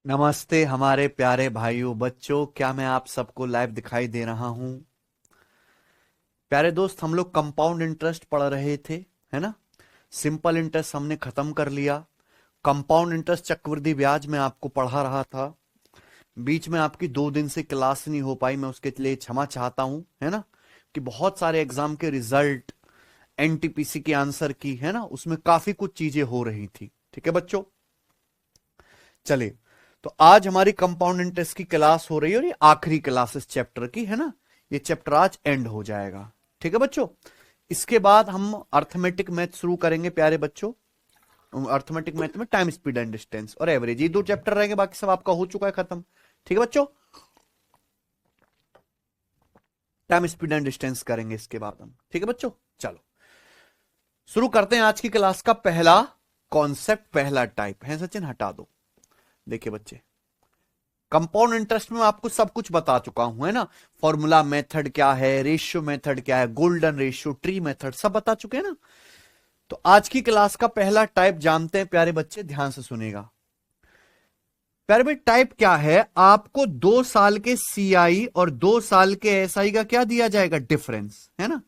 नमस्ते हमारे प्यारे भाइयों बच्चों, क्या मैं आप सबको लाइव दिखाई दे रहा हूं? प्यारे दोस्त, हम लोग कंपाउंड इंटरेस्ट पढ़ रहे थे, है ना। सिंपल इंटरेस्ट हमने खत्म कर लिया। कंपाउंड इंटरेस्ट चक्रवृद्धि ब्याज में आपको पढ़ा रहा था। बीच में आपकी 2 दिन से क्लास नहीं हो पाई, मैं उसके लिए क्षमा चाहता हूं, है ना। कि बहुत सारे एग्जाम के रिजल्ट, एनटीपीसी के आंसर की, है ना, उसमें काफी कुछ चीजें हो रही थी। ठीक है बच्चों, चलिए। तो आज हमारी कंपाउंड इंटरेस्ट की क्लास हो रही है और ये आखिरी क्लास इस चैप्टर की, है ना। ये चैप्टर आज एंड हो जाएगा। ठीक है बच्चों, इसके बाद हम अर्थमेटिक मैथ शुरू करेंगे प्यारे बच्चों। अर्थमेटिक मैथ में टाइम, स्पीड एंड डिस्टेंस और एवरेज, ये 2 चैप्टर रहेंगे, बाकी सब आपका हो चुका है खत्म। ठीक है बच्चों, टाइम, स्पीड एंड डिस्टेंस करेंगे इसके बाद हम। ठीक है बच्चों, चलो शुरू करते हैं आज की क्लास का पहला कॉन्सेप्ट, पहला टाइप है। सचिन हटा दो। देखिए बच्चे, कंपाउंड इंटरेस्ट में आपको सब कुछ बता चुका हूं, है ना। फॉर्मूला मेथड क्या है, रेशियो मेथड क्या है, गोल्डन रेशियो, ट्री मेथड, सब बता चुके हैं ना। तो आज की क्लास का पहला टाइप जानते हैं प्यारे बच्चे, ध्यान से सुनेगा। प्यारे भाई, टाइप क्या है? आपको 2 साल के सीआई और 2 साल के एसआई का क्या दिया जाएगा? डिफरेंस, है ना।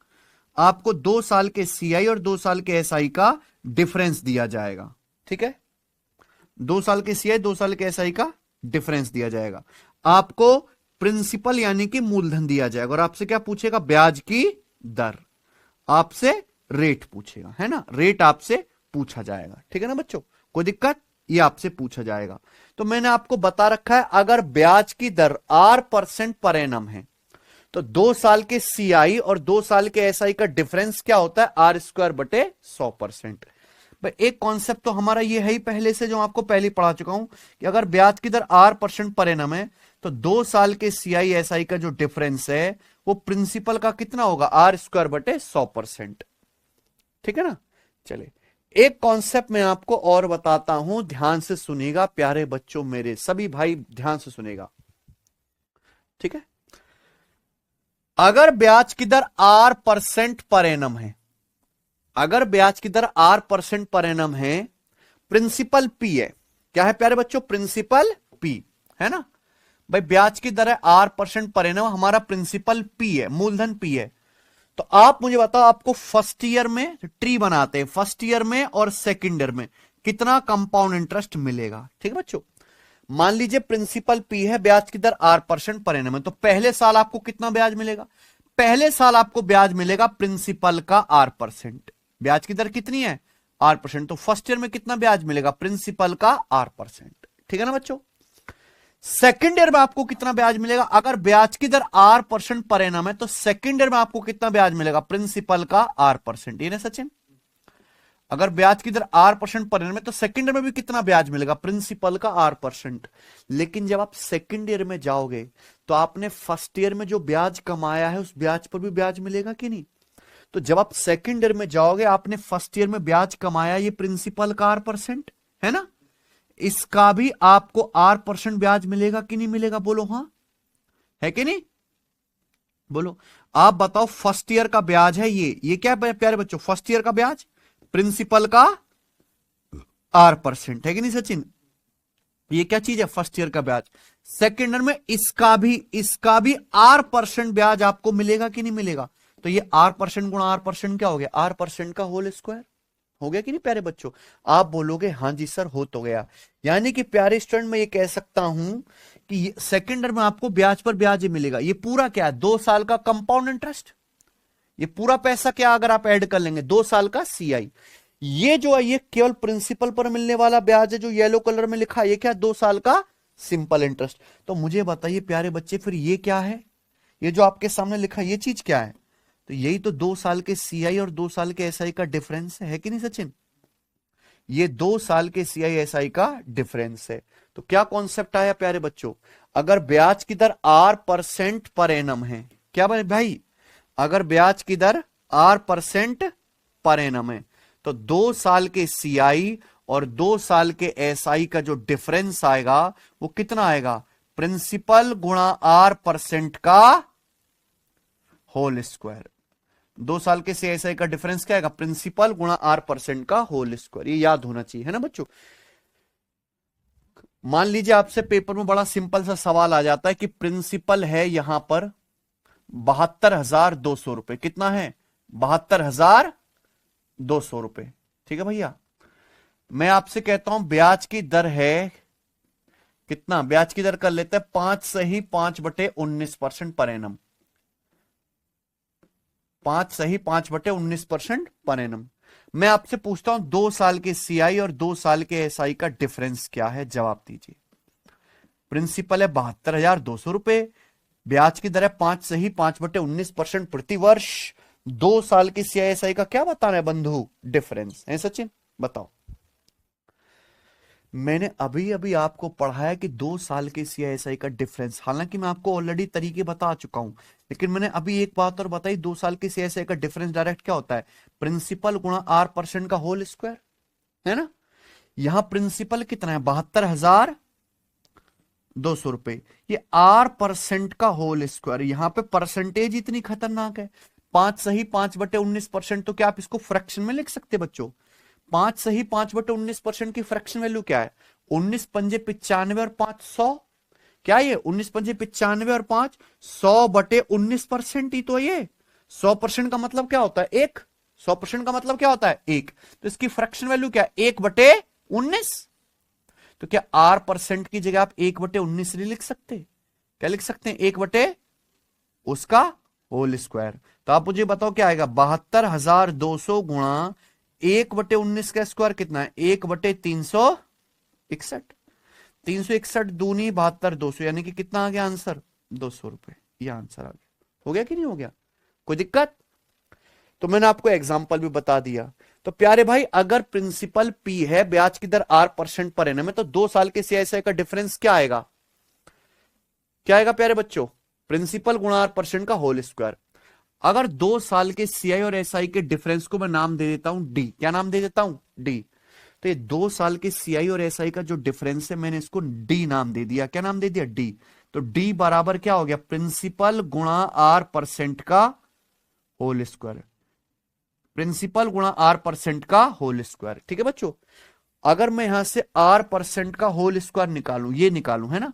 आपको 2 साल के सीआई और 2 साल के एसआई का डिफरेंस दिया जाएगा। ठीक है, 2 साल के सीआई 2 साल के एसआई का डिफरेंस दिया जाएगा। आपको प्रिंसिपल यानी कि मूलधन दिया जाएगा और आपसे क्या पूछेगा? ब्याज की दर। आपसे रेट पूछेगा, है ना, रेट आपसे पूछा जाएगा। ठीक है ना बच्चों, कोई दिक्कत? ये आपसे पूछा जाएगा। तो मैंने आपको बता रखा है, अगर ब्याज की दर R% पर एनम है तो 2 साल के सीआई और 2 साल के एसआई का डिफरेंस क्या होता है? R² बटे 100%। एक कॉन्सेप्ट तो हमारा ये है ही पहले से, जो आपको पहले पढ़ा चुका हूं, कि अगर ब्याज की दर R% पर एनम है तो 2 साल के सीआई एसआई का जो डिफरेंस है वो प्रिंसिपल का कितना होगा? R² बटे 100%। ठीक है ना। चलिए, एक कॉन्सेप्ट मैं आपको और बताता हूं, ध्यान से सुनेगा प्यारे बच्चों, मेरे सभी भाई ध्यान से सुनेगा। ठीक है, अगर ब्याज की दर R% पर एनम है, अगर ब्याज की दर R% पर एनम है, प्रिंसिपल पी है। क्या है प्यारे बच्चों? प्रिंसिपल पी, है ना। भाई ब्याज की दर है R% पर एनम, हमारा प्रिंसिपल पी है, मूलधन पी है। तो आप मुझे बताओ, आपको फर्स्ट ईयर में ट्री बनाते हैं, फर्स्ट ईयर में और सेकंड ईयर में कितना कंपाउंड इंटरेस्ट मिलेगा? ठीक है बच्चों, मान लीजिए प्रिंसिपल पी है, ब्याज की दर R% पर एनम है, तो पहले साल आपको कितना ब्याज मिलेगा? पहले साल आपको ब्याज मिलेगा प्रिंसिपल का R%। ब्याज की दर कितनी है? R%। तो फर्स्ट ईयर में कितना ब्याज मिलेगा? प्रिंसिपल का R%। ठीक है ना बच्चों। सेकेंड ईयर में आपको कितना ब्याज मिलेगा? अगर ब्याज की दर R% पर एनम है तो सेकेंड ईयर में आपको कितना ब्याज मिलेगा? प्रिंसिपल का R%। ये ना सचिन, अगर ब्याज की दर R% पर एनम है तो सेकेंड ईयर में भी कितना ब्याज मिलेगा? प्रिंसिपल का R%। लेकिन जब आप सेकेंड ईयर में जाओगे तो आपने फर्स्ट ईयर में जो ब्याज कमाया है उस ब्याज पर भी ब्याज मिलेगा कि नहीं? तो जब आप सेकेंड ईयर में जाओगे, आपने फर्स्ट ईयर में ब्याज कमाया, ये प्रिंसिपल का R%, है ना, इसका भी आपको R% ब्याज मिलेगा कि नहीं मिलेगा? बोलो हाँ, है कि नहीं? बोलो, आप बताओ। फर्स्ट ईयर का ब्याज है ये क्या है प्यारे बच्चों? फर्स्ट ईयर का ब्याज प्रिंसिपल का R% है कि नहीं सचिन? ये क्या चीज है? फर्स्ट ईयर का ब्याज। सेकेंड ईयर में इसका भी R% ब्याज आपको मिलेगा कि नहीं मिलेगा? तो ये R% गुणा R% क्या हो गया? R% का होल स्क्वायर हो गया कि नहीं प्यारे बच्चों? आप बोलोगे हाँ जी सर, हो तो गया। यानी कि प्यारे स्टूडेंट, मैं ये कह सकता हूं कि सेकेंड ईयर में आपको ब्याज पर ब्याज ही मिलेगा। ये पूरा क्या है? 2 साल का कंपाउंड इंटरेस्ट। ये पूरा पैसा क्या, अगर आप ऐड कर लेंगे, 2 साल का सीआई। ये जो है ये केवल प्रिंसिपल पर मिलने वाला ब्याज है, जो येलो कलर में लिखा है, ये क्या? 2 साल का सिंपल इंटरेस्ट। तो मुझे बताइए प्यारे बच्चे, फिर ये क्या है? ये जो आपके सामने लिखा है ये चीज क्या है? तो यही तो 2 साल के सीआई और 2 साल के एसआई का डिफरेंस है कि नहीं सचिन? ये 2 साल के सीआई एसआई का डिफरेंस है। तो क्या कॉन्सेप्ट आया प्यारे बच्चों? अगर ब्याज की दर R% पर एनम है, क्या भाई? अगर ब्याज की दर R% पर एनम है तो 2 साल के सीआई और 2 साल के एसआई का जो डिफरेंस आएगा वो कितना आएगा? प्रिंसिपल गुणा R% का होल स्क्वायर। 2 साल के सीआईएसआई का डिफरेंस क्या आएगा? प्रिंसिपल गुणा R% का होल स्क्वायर। ये याद होना चाहिए, है ना बच्चों। मान लीजिए आपसे पेपर में बड़ा सिंपल सा सवाल आ जाता है कि प्रिंसिपल है यहां पर 72,200 रुपए। कितना है? 72,200 रुपए। ठीक है भैया, मैं आपसे कहता हूं ब्याज की दर है कितना? ब्याज की दर कर लेते हैं 5/5/19% पर एनम। 5/5/19% per annum. मैं आपसे पूछता हूं 2 साल के सीआई और 2 साल के एसआई का डिफरेंस क्या है? जवाब दीजिए। प्रिंसिपल है 72,200 रुपए, ब्याज की दर है 5/5/19% प्रति वर्ष। 2 साल की सीआईएसआई का क्या बताना है बंधु? डिफरेंस है सचिन, बताओ। मैंने अभी अभी आपको पढ़ाया कि 2 साल के सीआईएसआई का डिफरेंस, हालांकि मैं आपको ऑलरेडी तरीके बता चुका हूं, लेकिन मैंने अभी एक बात और बताई। 2 साल के सीआईएसआई का डिफरेंस डायरेक्ट क्या होता है? प्रिंसिपल गुणा R% का होल स्क्वायर, है ना। यहां प्रिंसिपल कितना है? 72,200 रुपए। ये R% का होल स्क्वायर, यहां पे परसेंटेज इतनी खतरनाक है। 5/5/19%। तो क्या आप इसको फ्रैक्शन में लिख सकते बच्चों? 5/5/19% की फ्रैक्शन वैल्यू क्या है? 19 पंजे 95 और 5 100। क्या ये 19 पंजे 95 और 5 100/19% ही तो ये 100% का मतलब क्या होता है? 1। 100% का मतलब क्या होता है? 1। तो इसकी फ्रैक्शन वैल्यू क्या है? 1/19। तो क्या R% की जगह आप 1/19 नहीं लिख सकते? क्या लिख सकते हैं? 1/ उसका होल स्क्वायर। तो आप मुझे बताओ क्या आएगा? 72,200 गुणा 1/19 का स्क्वायर कितना है? 1/361। 361 दूनी 72,200, यानी कि कितना आ गया आंसर? 200 रुपए। ये आंसर आ गया। हो गया कि नहीं हो गया? कोई दिक्कत? तो मैंने आपको एग्जाम्पल भी बता दिया। तो प्यारे भाई, अगर प्रिंसिपल P है, ब्याज की दर R% पर एनम है, तो 2 साल के सीआईएसआई का डिफरेंस क्या आएगा? क्या आएगा प्यारे बच्चों? प्रिंसिपल गुणा R% का होल स्क्वायर। अगर 2 साल के सीआई और एसआई के डिफरेंस को मैं नाम दे देता हूं डी। क्या नाम दे देता हूं? डी। तो ये 2 साल के सीआई और एसआई का जो डिफरेंस है, मैंने इसको डी नाम दे दिया। क्या नाम दे दिया? डी। तो डी बराबर क्या हो गया? प्रिंसिपल गुणा R% का होल स्क्वायर। प्रिंसिपल गुणा R% का होल स्क्वायर। ठीक है बच्चों, अगर मैं यहां से R% का होल स्क्वायर निकालूं, ये निकालूं, है ना,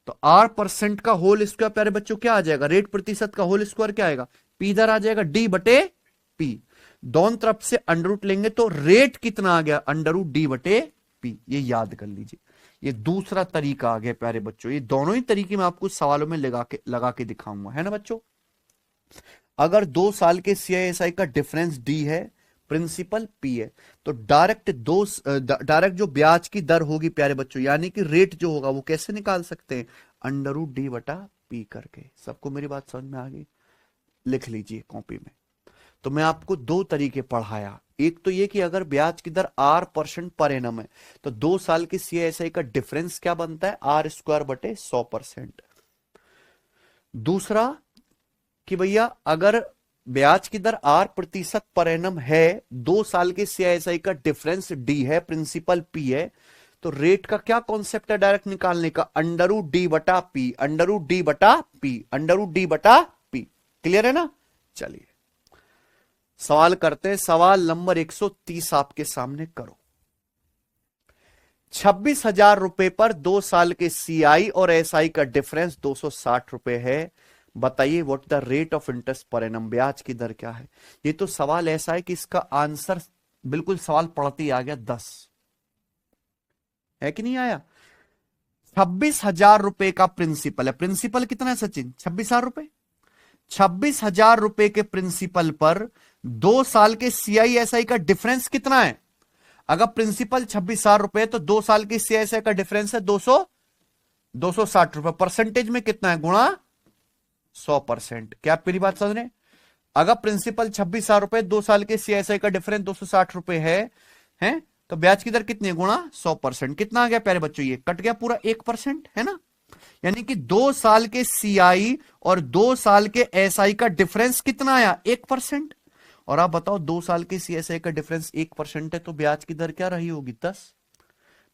तो R% का होल स्क्वायर प्यारे बच्चों क्या आ जाएगा? रेट प्रतिशत का होल स्क्वायर क्या आएगा? पी इधर आ जाएगा, D/P। दोनों तरफ से अंडर रूट लेंगे तो रेट कितना आ गया? √D/P। ये याद कर लीजिए। ये दूसरा तरीका आ गया प्यारे बच्चों। ये दोनों ही तरीके मैं आपको सवालों में लगा के दिखाऊंगा, है ना बच्चों। अगर 2 साल के सीआईएसआई का डिफरेंस डी है, प्रिंसिपल P है, तो डायरेक्ट जो ब्याज की दर होगी प्यारे बच्चों, यानी कि रेट जो होगा, वो कैसे निकाल सकते हैं? √D/P करके। सबको मेरी बात समझ में आ गई? लिख लीजिए कॉपी में। तो मैं आपको 2 तरीके पढ़ाया। एक तो ये कि अगर ब्याज की दर R% पर एनम है, तो 2 साल के सीआईएसआई का डिफरेंस क्या बनता है? R²/100%। दूसरा कि भैया अगर ब्याज की दर R% पर एनम है, 2 साल के सीआईएसआई का डिफरेंस डी है, प्रिंसिपल P है, तो रेट का क्या कॉन्सेप्ट है डायरेक्ट निकालने का? √D/P। √D/P। √D/P। क्लियर है ना? चलिए सवाल करते हैं। सवाल नंबर 130 आपके सामने करो। 26,000 रुपए पर 2 साल के सीआई और एसआई का डिफरेंस 260 रुपए है। बताइए what the rate of interest per annum, ब्याज की दर क्या है? ये तो सवाल ऐसा है कि इसका आंसर बिल्कुल सवाल पढ़ते ही आ गया 10। है कि नहीं आया? 26,000 रुपए का प्रिंसिपल है। प्रिंसिपल कितना है सचिन? 26,000 रुपए। 26,000 रुपए के प्रिंसिपल पर 2 साल के सीआईएसआई का डिफरेंस कितना है? अगर प्रिंसिपल 26,000 रुपए तो 2 साल के सीआईएसआई का डिफरेंस है 260 रुपए। परसेंटेज में कितना है? गुणा 100%। क्या आप मेरी बात समझ रहे हैं? अगर प्रिंसिपल 26,000 रुपए, 2 साल के सीआईएसआई का डिफरेंस 260 रुपए है तो ब्याज की दर कितनी है? गुणा 100%। कितना आ गया प्यारे बच्चों? ये कट गया पूरा 1%, है ना। यानी कि 2 साल के सीआई और 2 साल के एसआई का डिफरेंस कितना आया? 1%। और आप बताओ 2 साल के सीएसआई का डिफरेंस 1% है, तो ब्याज की दर क्या रही होगी? 10।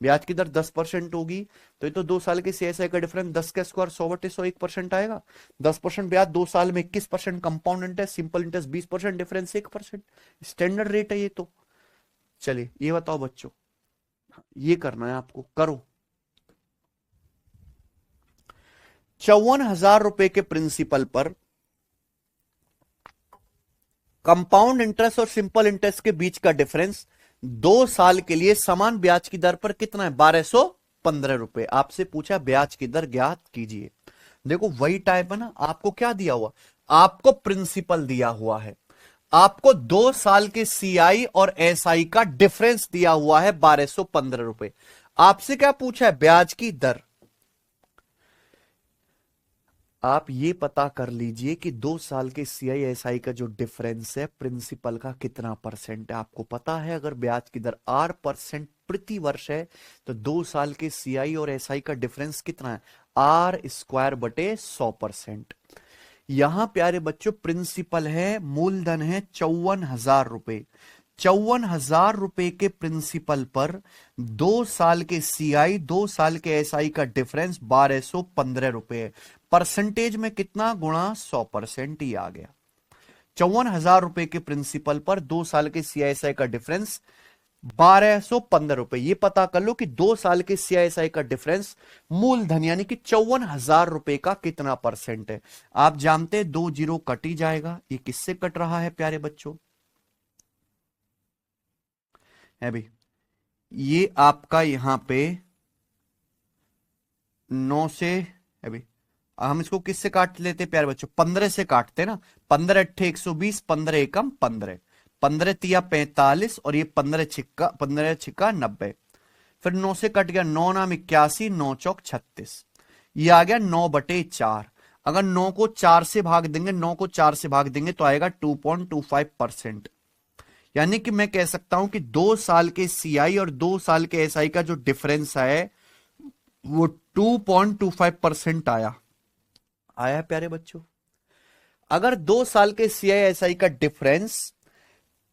ब्याज की दर 10% होगी, तो ये तो 2 साल के सीएसआई का डिफरेंस 10 का स्क्वायर 100/100 1% आएगा। 10% ब्याज 2 साल में 21%, compound interest, simple interest 20%, difference 1%। Standard rate है ये तो। चलिए ये बताओ बच्चों, ये करना है आपको, करो। 54,000 रुपए के प्रिंसिपल पर कंपाउंड इंटरेस्ट और सिंपल इंटरेस्ट के बीच का डिफरेंस 2 साल के लिए समान ब्याज की दर पर कितना है? 1215 रुपए। आपसे पूछा ब्याज की दर ज्ञात कीजिए। देखो वही टाइप है ना, आपको क्या दिया हुआ? आपको प्रिंसिपल दिया हुआ है, आपको 2 साल के सीआई और एसआई का डिफरेंस दिया हुआ है 1215 रुपए। आपसे क्या पूछा है? ब्याज की दर। आप ये पता कर लीजिए कि 2 साल के सीआई एसआई का जो डिफरेंस है प्रिंसिपल का कितना परसेंट है। आपको पता है अगर ब्याज की दर 8% प्रति वर्ष है तो 2 साल के सीआई और एसआई का डिफरेंस कितना है? R² / 100%। यहां प्यारे बच्चों प्रिंसिपल है, मूलधन है 54,000 रुपए। 54,000 रुपए के प्रिंसिपल पर 2 साल के सीआई 2 साल के एसआई का डिफरेंस 1215 रुपए है। परसेंटेज में कितना? गुणा 100% ही आ गया। 54,000 रुपए के प्रिंसिपल पर 2 साल के सीआईएसआई का डिफरेंस 1215 रुपए। ये पता कर लो कि 2 साल के सीआईएसआई का डिफरेंस मूलधन यानी कि 54,000 रुपए का कितना परसेंट है। आप जानते हैं 2 जीरो कट ही जाएगा। ये किससे कट रहा है प्यारे बच्चों? है भाई, ये आपका यहां पे 9 से है भाई। हम इसको किससे काट लेते प्यारे बच्चों? 15 से काटते ना। 15 अट्ठे 120, 15 एकम 15, 15 तिया 45 और ये 15 छिक्का 90। फिर 9 से कट गया, 9 नाम 81, 9 चौक 36। ये आ गया 9/4। अगर 9 को 4 से भाग देंगे, 9 को 4 से भाग देंगे तो आएगा 2.25%। यानी कि मैं कह सकता हूं कि 2 साल के सीआई और 2 साल के एसआई का जो डिफरेंस है वो 2.25% आया। आया प्यारे बच्चों? अगर 2 साल के सीआईएसआई का डिफरेंस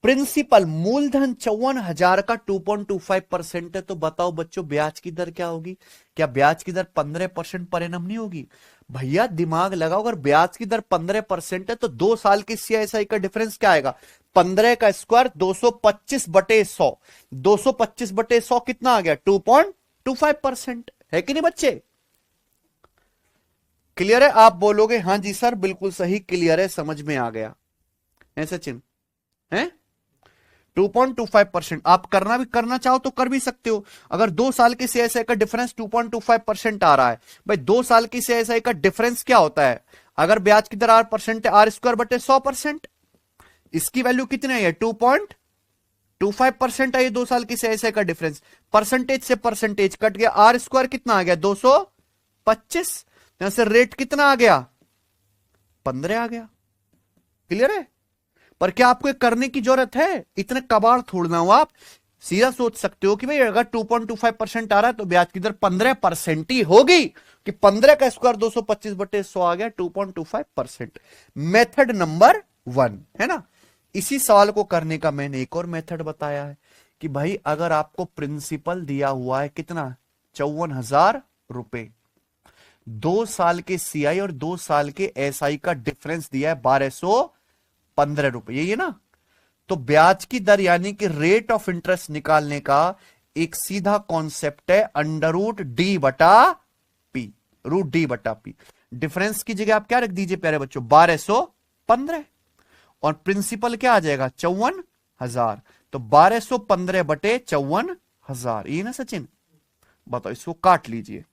प्रिंसिपल मूलधन 54,000 का 2.25% है तो बताओ बच्चों ब्याज की दर क्या होगी? क्या ब्याज की दर 15% पर एनम नहीं होगी? भैया दिमाग लगाओ, अगर ब्याज की दर 15% है तो 2 साल के सीआईएसआई का डिफरेंस क्या आएगा? 15 का स्क्वायर 225/100। 225/100 कितना आ गया? 2.25% है कि नहीं बच्चे? क्लियर है? आप बोलोगे हाँ जी सर बिल्कुल सही, क्लियर है, समझ में आ गया है सचिन? है 2.25%। आप करना चाहो तो कर भी सकते हो। अगर 2 साल के सीआईएसआई का डिफरेंस 2.25% आ रहा है, भाई 2 साल की सीआईएसआई का डिफरेंस क्या होता है? अगर ब्याज की दर 8% है, R²/100%। इसकी वैल्यू कितनी है? 2.25% है ये 2 साल की सीआईएसआई का डिफरेंस। परसेंटेज से परसेंटेज कट गया, R² कितना आ गया? 225। यहां से रेट कितना आ गया? 15 आ गया। क्लियर है? पर क्या आपको करने की जरूरत है? इतने कबाड़ थोड़ना हो आप। सीधा सोच सकते हो कि भाई अगर 2.25% आ रहा है तो ब्याज की दर 15% ही होगी कि 15 का स्क्वायर 225/100 आ गया 2.25%। मेथड नंबर 1 है ना। इसी सवाल को करने का मैंने एक और मेथड बताया है कि भाई अगर आपको प्रिंसिपल दिया हुआ है कितना? 54,000 रुपए, 2 साल के सीआई और 2 साल के एसआई का डिफरेंस दिया है 1215 रुपए, यही है ना। तो ब्याज की दर यानी कि रेट ऑफ इंटरेस्ट निकालने का एक सीधा कॉन्सेप्ट है √D/P। √D/P। डिफरेंस की जगह आप क्या रख दीजिए प्यारे बच्चों? 1215 और प्रिंसिपल क्या आ जाएगा? 54,000। तो 1215/54,000, ये ना सचिन? बताओ, इसको काट लीजिए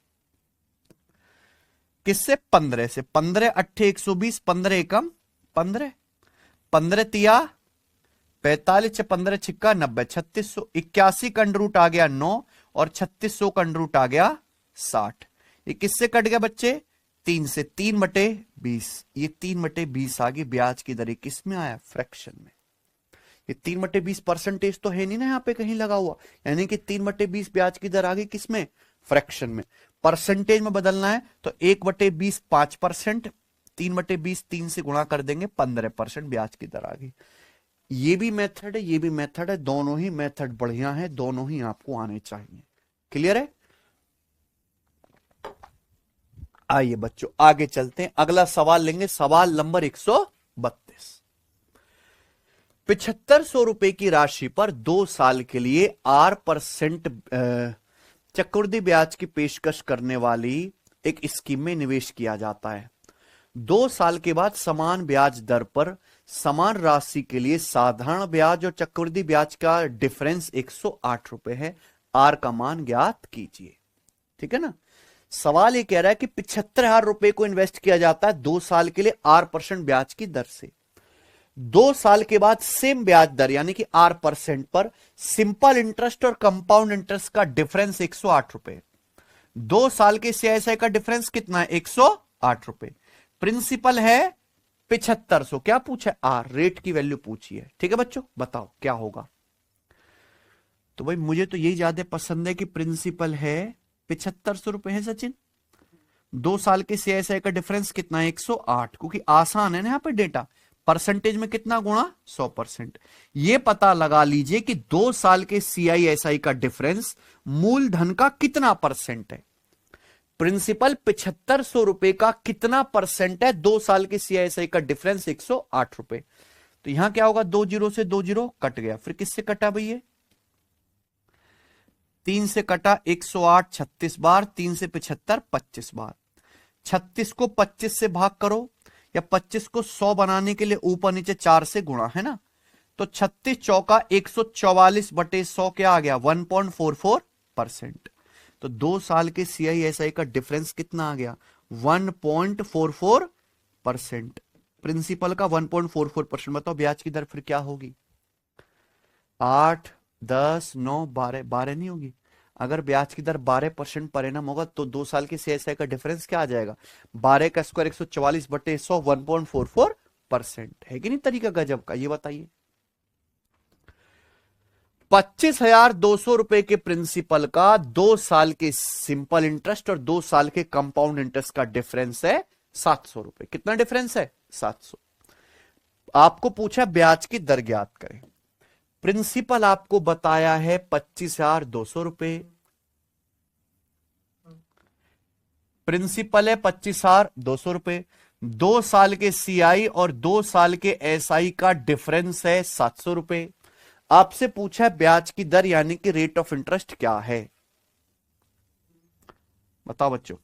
किससे? 15 से। 15 अट्ठे 120, 15 एकम 15, 15 तिया 45, 15 छिक्का 90, 3681 का अंडर रूट आ गया 9 और 3600 का अंडर रूट आ गया 60। ये किससे कट गया बच्चे? 3 से। 3/20। ये 3/20 आ गई ब्याज की दर। किस में आया? फ्रैक्शन में। ये 3/20 परसेंटेज तो है नहीं ना यहां पे कहीं लगा हुआ, यानी कि 3/20 ब्याज की दर आ गई किसमें? फ्रैक्शन में। परसेंटेज में बदलना है तो 1/20 5%, 3/20 3 से गुणा कर देंगे 15% ब्याज की दर आ गई। ये भी मेथड है, ये भी मेथड है, दोनों ही मेथड बढ़िया है, दोनों ही आपको आने चाहिए। क्लियर है? आइए बच्चों आगे चलते हैं, अगला सवाल लेंगे, सवाल नंबर 132। 7500 रुपए की राशि पर 2 साल के लिए 8% चक्रवृद्धि ब्याज की पेशकश करने वाली एक स्कीम में निवेश किया जाता है। 2 साल के बाद समान ब्याज दर पर समान राशि के लिए साधारण ब्याज और चक्रवृद्धि ब्याज का डिफरेंस 108 रुपए है। आर का मान ज्ञात कीजिए। ठीक है ना। सवाल ये कह रहा है कि 75,000 रुपए को इन्वेस्ट किया जाता है 2 साल के लिए R% ब्याज की दर से। 2 साल के बाद सेम ब्याज दर यानी कि R% पर सिंपल इंटरेस्ट और कंपाउंड इंटरेस्ट का डिफरेंस 108 रुपए। 2 साल के CISI का डिफरेंस कितना है? 108 रुपए। प्रिंसिपल है 7500। क्या पूछा? आर, रेट की वैल्यू पूछी है। ठीक है बच्चों, बताओ क्या होगा। तो भाई मुझे तो यही ज्यादा पसंद है कि प्रिंसिपल है 7500 रुपए है सचिन। 2 साल के CISI का डिफरेंस कितना है? 108। क्योंकि आसान है ना यहाँ पे डेटा। परसेंटेज में कितना गुणा? 100%। ये पता लगा लीजिए कि 2 साल के CISI का डिफरेंस मूलधन का कितना परसेंट है। प्रिंसिपल 7500 रुपए का कितना परसेंट है? 2 साल के CISI का डिफरेंस 108 रुपए। तो यहां क्या होगा? 2 जीरो से 2 जीरो कट गया। फिर किससे कटा भैया? 3 से कटा। 108 36 बार, 3 से 75 25 बार। 36 को 25 से भाग करो या 25 को 100 बनाने के लिए ऊपर नीचे 4 से गुणा, है ना। तो 36 चौका 144/100 क्या आ गया? 1.44%। तो 2 साल के CISI का डिफरेंस कितना आ गया? 1.44%। प्रिंसिपल का 1.44%। बताओ ब्याज की दर फिर क्या होगी? 8 10 9 12 12 नहीं होगी। अगर ब्याज की दर 12% पर एनम होगा तो 2 साल के CISI का डिफरेंस क्या आ जाएगा? 12 का स्क्वायर 144/100 1.44% है कि नहीं? तरीका गजब का। ये बताइए 25,200 रुपए के प्रिंसिपल का 2 साल के सिंपल इंटरेस्ट और 2 साल के कंपाउंड इंटरेस्ट का डिफरेंस है 700 रुपए। कितना डिफरेंस है? 700। आपको पूछा ब्याज की दर ज्ञात करें। प्रिंसिपल आपको बताया है 25,200 रुपए। प्रिंसिपल है 25,200 रुपए। 2 साल के CI और 2 साल के SI का डिफरेंस है 700 रुपए। आपसे पूछा है ब्याज की दर यानी कि रेट ऑफ इंटरेस्ट क्या है। बताओ बच्चों,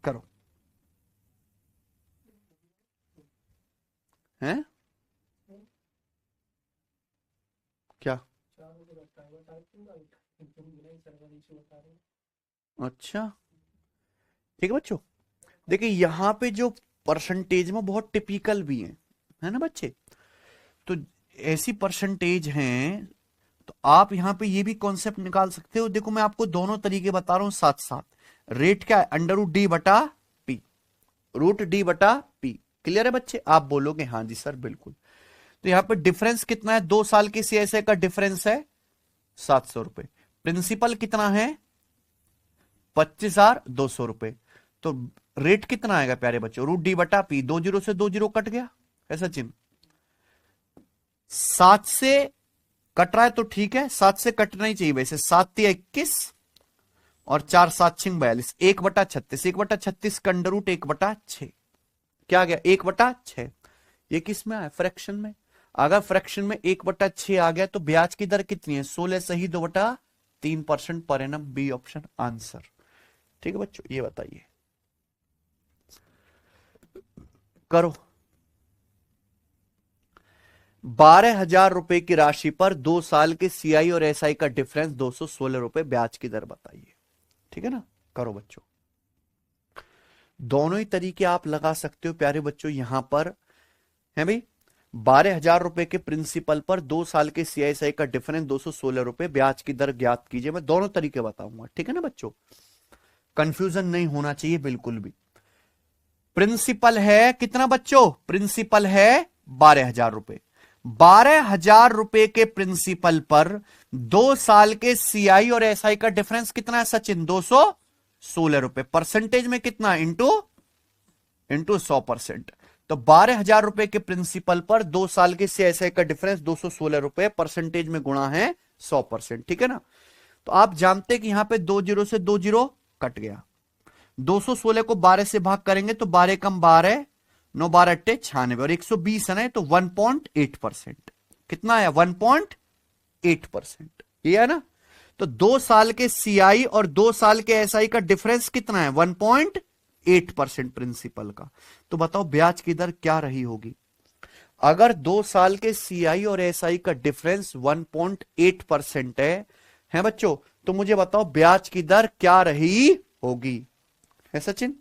करो। हैं क्या? अच्छा ठीक है बच्चों। देखिए यहां पे जो परसेंटेज में बहुत टिपिकल भी है ना बच्चे। तो ऐसी परसेंटेज हैं तो आप यहां पे ये भी कॉन्सेप्ट निकाल सकते हो। देखो मैं आपको दोनों तरीके बता रहा हूं साथ साथ। रेट क्या है? √D/P। √D/P। क्लियर है बच्चे? आप बोलोगे हाँ जी सर बिल्कुल। तो यहां पे डिफरेंस कितना है? 2 साल के CISI का डिफरेंस है 700 रुपए। प्रिंसिपल कितना है? 25,200 रुपए। तो रेट कितना आएगा प्यारे बच्चों? √D/P। 2 जीरो से 2 जीरो कट गया। ऐसा चिन्ह 7 से कट रहा है तो ठीक है। 7 से कटना ही चाहिए वैसे। 7 या 21 और 4 7 6 42। 1/36। 1/36 का अंडर रूट 1/6 क्या आ गया? 1/6। ये किस में आया? फ्रैक्शन में। अगर फ्रैक्शन में 1/6 आ गया तो ब्याज की दर कितनी है? 16 सही 2/3% per annum. B option answer. ठीक है बच्चों, ये बताइए, करो। 12,000 रुपए की राशि पर 2 साल के CI और SI का डिफरेंस 216 रुपए। ब्याज की दर बताइए। ठीक है ना, करो बच्चों। दोनों ही तरीके आप लगा सकते हो प्यारे बच्चों। यहां पर है भाई 12,000 रुपए के प्रिंसिपल पर 2 साल के CISI का डिफरेंस 216 रुपए। ब्याज की दर ज्ञात कीजिए। मैं दोनों तरीके बताऊंगा। ठीक है ना बच्चों, कंफ्यूजन नहीं होना चाहिए बिल्कुल भी। प्रिंसिपल है कितना बच्चों? प्रिंसिपल है 12,000 रुपए। 12,000 रुपए के प्रिंसिपल पर 2 साल के CI और SI का डिफरेंस कितना है सचिन? 216 रुपए। परसेंटेज में कितना? इंटू 100%। तो 12,000 रुपए के प्रिंसिपल पर 2 साल के CISI का डिफरेंस 216 रुपए। परसेंटेज में गुणा है 100%। ठीक है ना। तो आप जानते हैं कि यहां पे 2 जीरो से 2 जीरो कट गया। 216 को 12 से भाग करेंगे तो 12 कम 12 9 12 8 96 और 120 है ना। तो 1.8%। कितना है? 1.8%। ये है ना। तो 2 साल के सीआई और 2 साल के एसआई का डिफरेंस कितना है? 1.8% प्रिंसिपल का। तो बताओ ब्याज की दर क्या रही होगी? अगर 2 साल के सीआई और एसआई का डिफरेंस 1.8% है बच्चों, तो मुझे बताओ ब्याज की दर क्या रही होगी? है सचिन,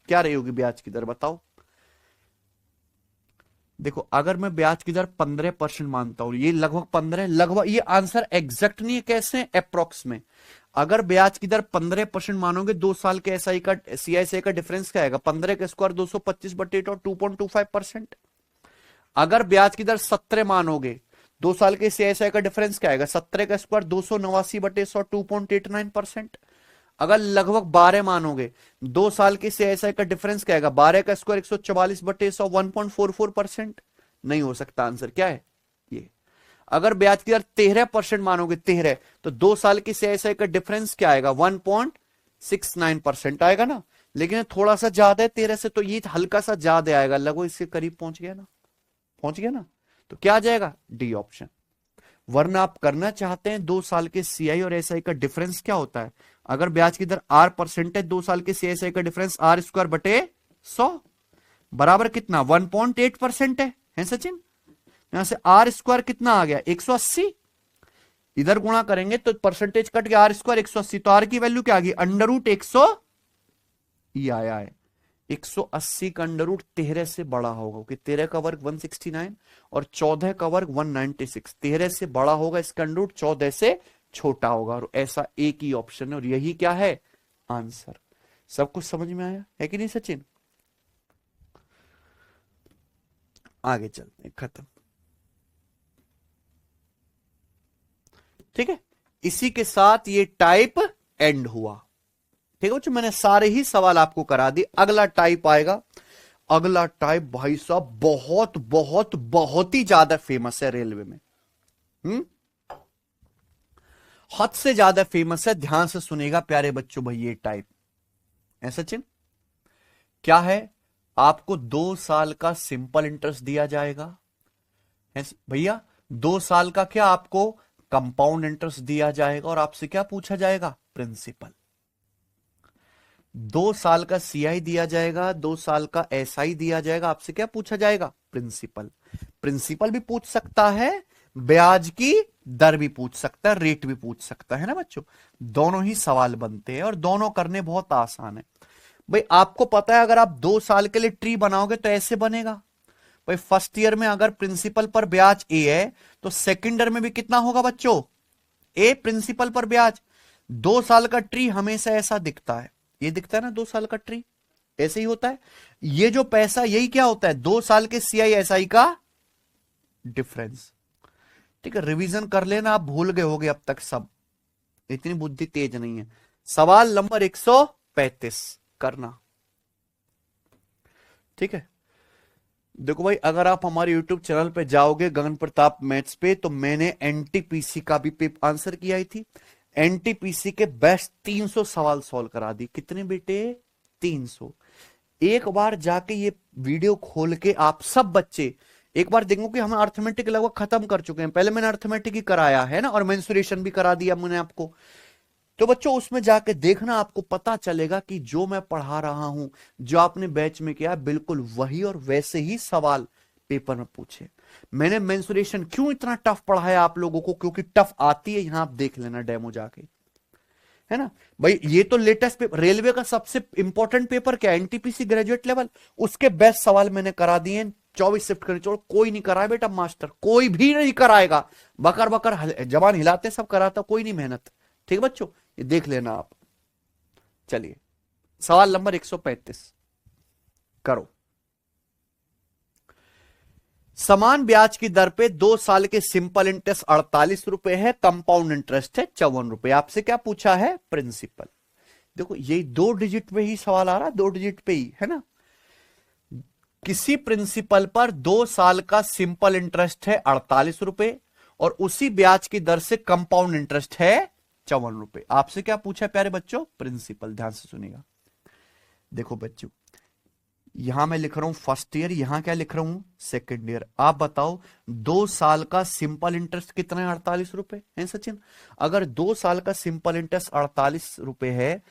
क्या रही होगी ब्याज की दर बताओ? देखो, अगर मैं ब्याज की दर 15% मानता हूं, ये लगभग 15, लगभग, ये आंसर एग्जैक्ट नहीं है, कैसे अप्रोक्स में। अगर ब्याज की दर 15% मानोगे, 2 साल के एसआई का सीआईसी का डिफरेंस क्या आएगा? 15 का स्क्वायर 225/8 और 2.25%। अगर ब्याज की दर 17 मानोगे, 2 साल के सीआईसी का डिफरेंस क्या आएगा? 17 का स्क्वायर 289/100 2.89%। अगर लगभग 12 मानोगे, 2 साल के सीआईसी का डिफरेंस क्या आएगा? 12 का स्क्वायर 144/100 1.44%। नहीं हो सकता, आंसर क्या है ये। अगर ब्याज की दर 13% मानोगे, 13, तो 2 साल की सीआईसी का डिफरेंस क्या आएगा? 1.69% आएगा ना। लेकिन थोड़ा सा ज्यादा है 13 से, तो ये हल्का सा ज्यादा आएगा, लगभग इसके करीब पहुंच गया ना, पहुंच गया ना। तो क्या आ जाएगा? D option. वरना आप करना चाहते हैं 2 साल के सीआई और एसआई का डिफरेंस क्या होता है? अगर ब्याज की दर R% है, 2 साल के सीआईएसआई का डिफरेंस R²/100 बराबर कितना? 1.8% है सचिन। यहां से R² कितना आ गया? 180। इधर गुणा करेंगे तो परसेंटेज कट गया, R² 180, तो R की वैल्यू क्या आ गई? √100 ये आया है। 180 का अंडर रूट 13 से बड़ा होगा, क्योंकि 13 का वर्ग 169 और 14 का वर्ग 196। 13 से बड़ा होगा, इसका अंडर रूट 14 से छोटा होगा, और ऐसा एक ही ऑप्शन है, और यही क्या है? आंसर। सब कुछ समझ में आया है कि नहीं सचिन? आगे चलते हैं, खत्म। ठीक है, इसी के साथ ये टाइप एंड हुआ। ठीक है बच्चों, मैंने सारे ही सवाल आपको करा दिए। अगला टाइप आएगा। अगला टाइप भाई साहब बहुत बहुत बहुत ही ज्यादा फेमस है रेलवे में। हद से ज्यादा फेमस है। ध्यान से सुनेगा प्यारे बच्चों भाई, ये टाइप है सचिन। क्या है? आपको 2 साल का सिंपल इंटरेस्ट दिया जाएगा भैया। 2 साल का क्या आपको कंपाउंड इंटरेस्ट दिया जाएगा, और आपसे क्या पूछा जाएगा? प्रिंसिपल। 2 साल का सीआई दिया जाएगा, 2 साल का एसआई दिया जाएगा, आपसे क्या पूछा जाएगा? प्रिंसिपल। प्रिंसिपल भी पूछ सकता है, ब्याज की दर भी पूछ सकता है, रेट भी पूछ सकता है ना बच्चों। दोनों ही सवाल बनते हैं और दोनों करने बहुत आसान है। भाई आपको पता है, अगर आप 2 साल के लिए ट्री बनाओगे तो ऐसे बनेगा। भाई फर्स्ट ईयर में अगर प्रिंसिपल पर ब्याज ए है, तो सेकेंड ईयर में भी कितना होगा बच्चों? ए प्रिंसिपल पर ब्याज। 2 साल का ट्री हमेशा ऐसा दिखता है, ये दिखता है ना 2 साल का ट्री, ऐसे ही होता है। ये जो पैसा, यही क्या होता है? 2 साल के सीआई एसआई का डिफरेंस। ठीक है, रिवीजन कर लेना, आप भूल गए होगे अब तक सब, इतनी बुद्धि तेज नहीं है। सवाल नंबर 135 करना। ठीक है, देखो भाई, अगर आप हमारे YouTube चैनल पे जाओगे गगन प्रताप मैथ्स पे, तो मैंने एनटीपीसी का भी आंसर किया थी। एनटीपीसी के बेस्ट 300 सवाल सॉल्व करा दी। कितने बेटे? 300। एक बार जाके ये वीडियो खोल के आप सब बच्चे एक बार देखो कि हम अर्थमेटिक लगभग खत्म कर चुके हैं। पहले मैंने अर्थमेटिक ही कराया है ना, और मेंसुरेशन भी करा दिया मैंने आपको। तो बच्चों उसमें जाके देखना, आपको पता चलेगा कि जो मैं पढ़ा रहा हूं, जो आपने बैच में किया, बिल्कुल वही और वैसे ही सवाल पेपर में पूछे। मैंने मेंसुरेशन क्यों इतना टफ पढ़ाया आप लोगों को? क्योंकि टफ आती है, यहां आप देख लेना डेमो जाके, है ना भाई। ये तो लेटेस्ट पेपर, रेलवे का सबसे इंपॉर्टेंट पेपर क्या है? एनटीपीसी ग्रेजुएट लेवल, उसके बेस्ट सवाल मैंने करा दिए। 24 शिफ्ट करने छोड़, कोई नहीं कराए बेटा मास्टर, कोई भी नहीं कराएगा। बकर बकर जबान हिलाते सब कराता, कोई नहीं मेहनत। ठीक बच्चों, ये देख लेना आप। चलिए सवाल नंबर 135 करो। समान ब्याज की दर पे 2 साल के सिंपल इंटरेस्ट 48 रुपए है, कंपाउंड इंटरेस्ट है 54 रुपए। आपसे क्या पूछा है? प्रिंसिपल। देखो यही 2 डिजिट पे ही सवाल आ रहा है, 2 डिजिट पे ही, है ना। किसी प्रिंसिपल पर 2 साल का सिंपल इंटरेस्ट है 48 रुपए, और उसी ब्याज की दर से कंपाउंड इंटरेस्ट है 54 रुपए। आपसे क्या पूछा है प्यारे बच्चों? प्रिंसिपल। ध्यान से सुनिएगा। देखो बच्चों, यहां मैं लिख रहा हूं फर्स्ट ईयर, यहां क्या लिख रहा हूं सेकेंड ईयर। आप बताओ 2 साल का सिंपल इंटरेस्ट कितना है? 48 रुपए है सचिन। अगर 2 साल का सिंपल इंटरेस्ट 48 रुपए है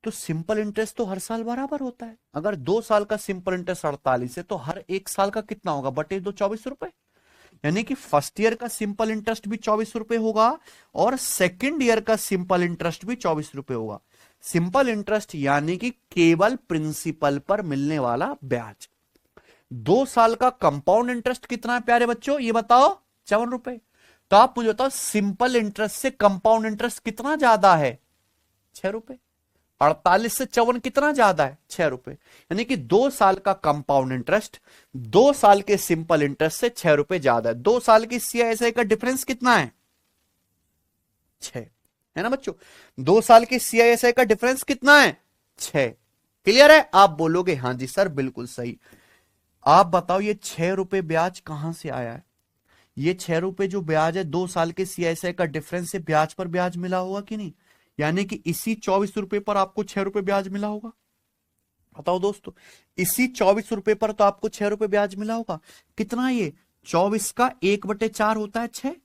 तो सिंपल इंटरेस्ट तो हर साल बराबर होता है। अगर 2 साल का सिंपल इंटरेस्ट 48 है तो हर एक साल का कितना होगा? बटे दो, 24 रुपए। यानी कि फर्स्ट ईयर का सिंपल इंटरेस्ट भी 24 रुपए होगा और सेकेंड ईयर का सिंपल इंटरेस्ट भी 24 रुपए होगा। सिंपल इंटरेस्ट यानी कि केवल प्रिंसिपल पर मिलने वाला ब्याज। 2 साल का कंपाउंड इंटरेस्ट कितना है प्यारे बच्चों? ये बताओ, 54 रुपए। तो आप मुझे बताओ सिंपल इंटरेस्ट से कंपाउंड इंटरेस्ट कितना ज्यादा है? 6 रुपए। 48 से 54 कितना ज्यादा है? 6 रुपए। यानी कि 2 साल का कंपाउंड इंटरेस्ट 2 साल के सिंपल इंटरेस्ट से 6 रुपए ज्यादा है। 2 साल की सीआईएसआई का डिफरेंस कितना है? 6 है ना बच्चों। 2 साल की सीआईएसआई का डिफरेंस कितना है? 6। क्लियर है? आप बोलोगे हाँ जी सर बिल्कुल सही। आप बताओ ये 6 रुपए ब्याज कहां से आया है? ये 6 रुपए जो ब्याज है 2 साल के सीआईएसआई का डिफरेंस से ब्याज पर ब्याज मिला होगा कि नहीं? यानी कि इसी 24 रुपए पर आपको 6 रुपए ब्याज मिला होगा। बताओ दोस्तों, इसी 24 रुपए पर तो आपको 6 रुपए ब्याज मिला होगा। कितना ये? 24 का 1/4 होता है 6।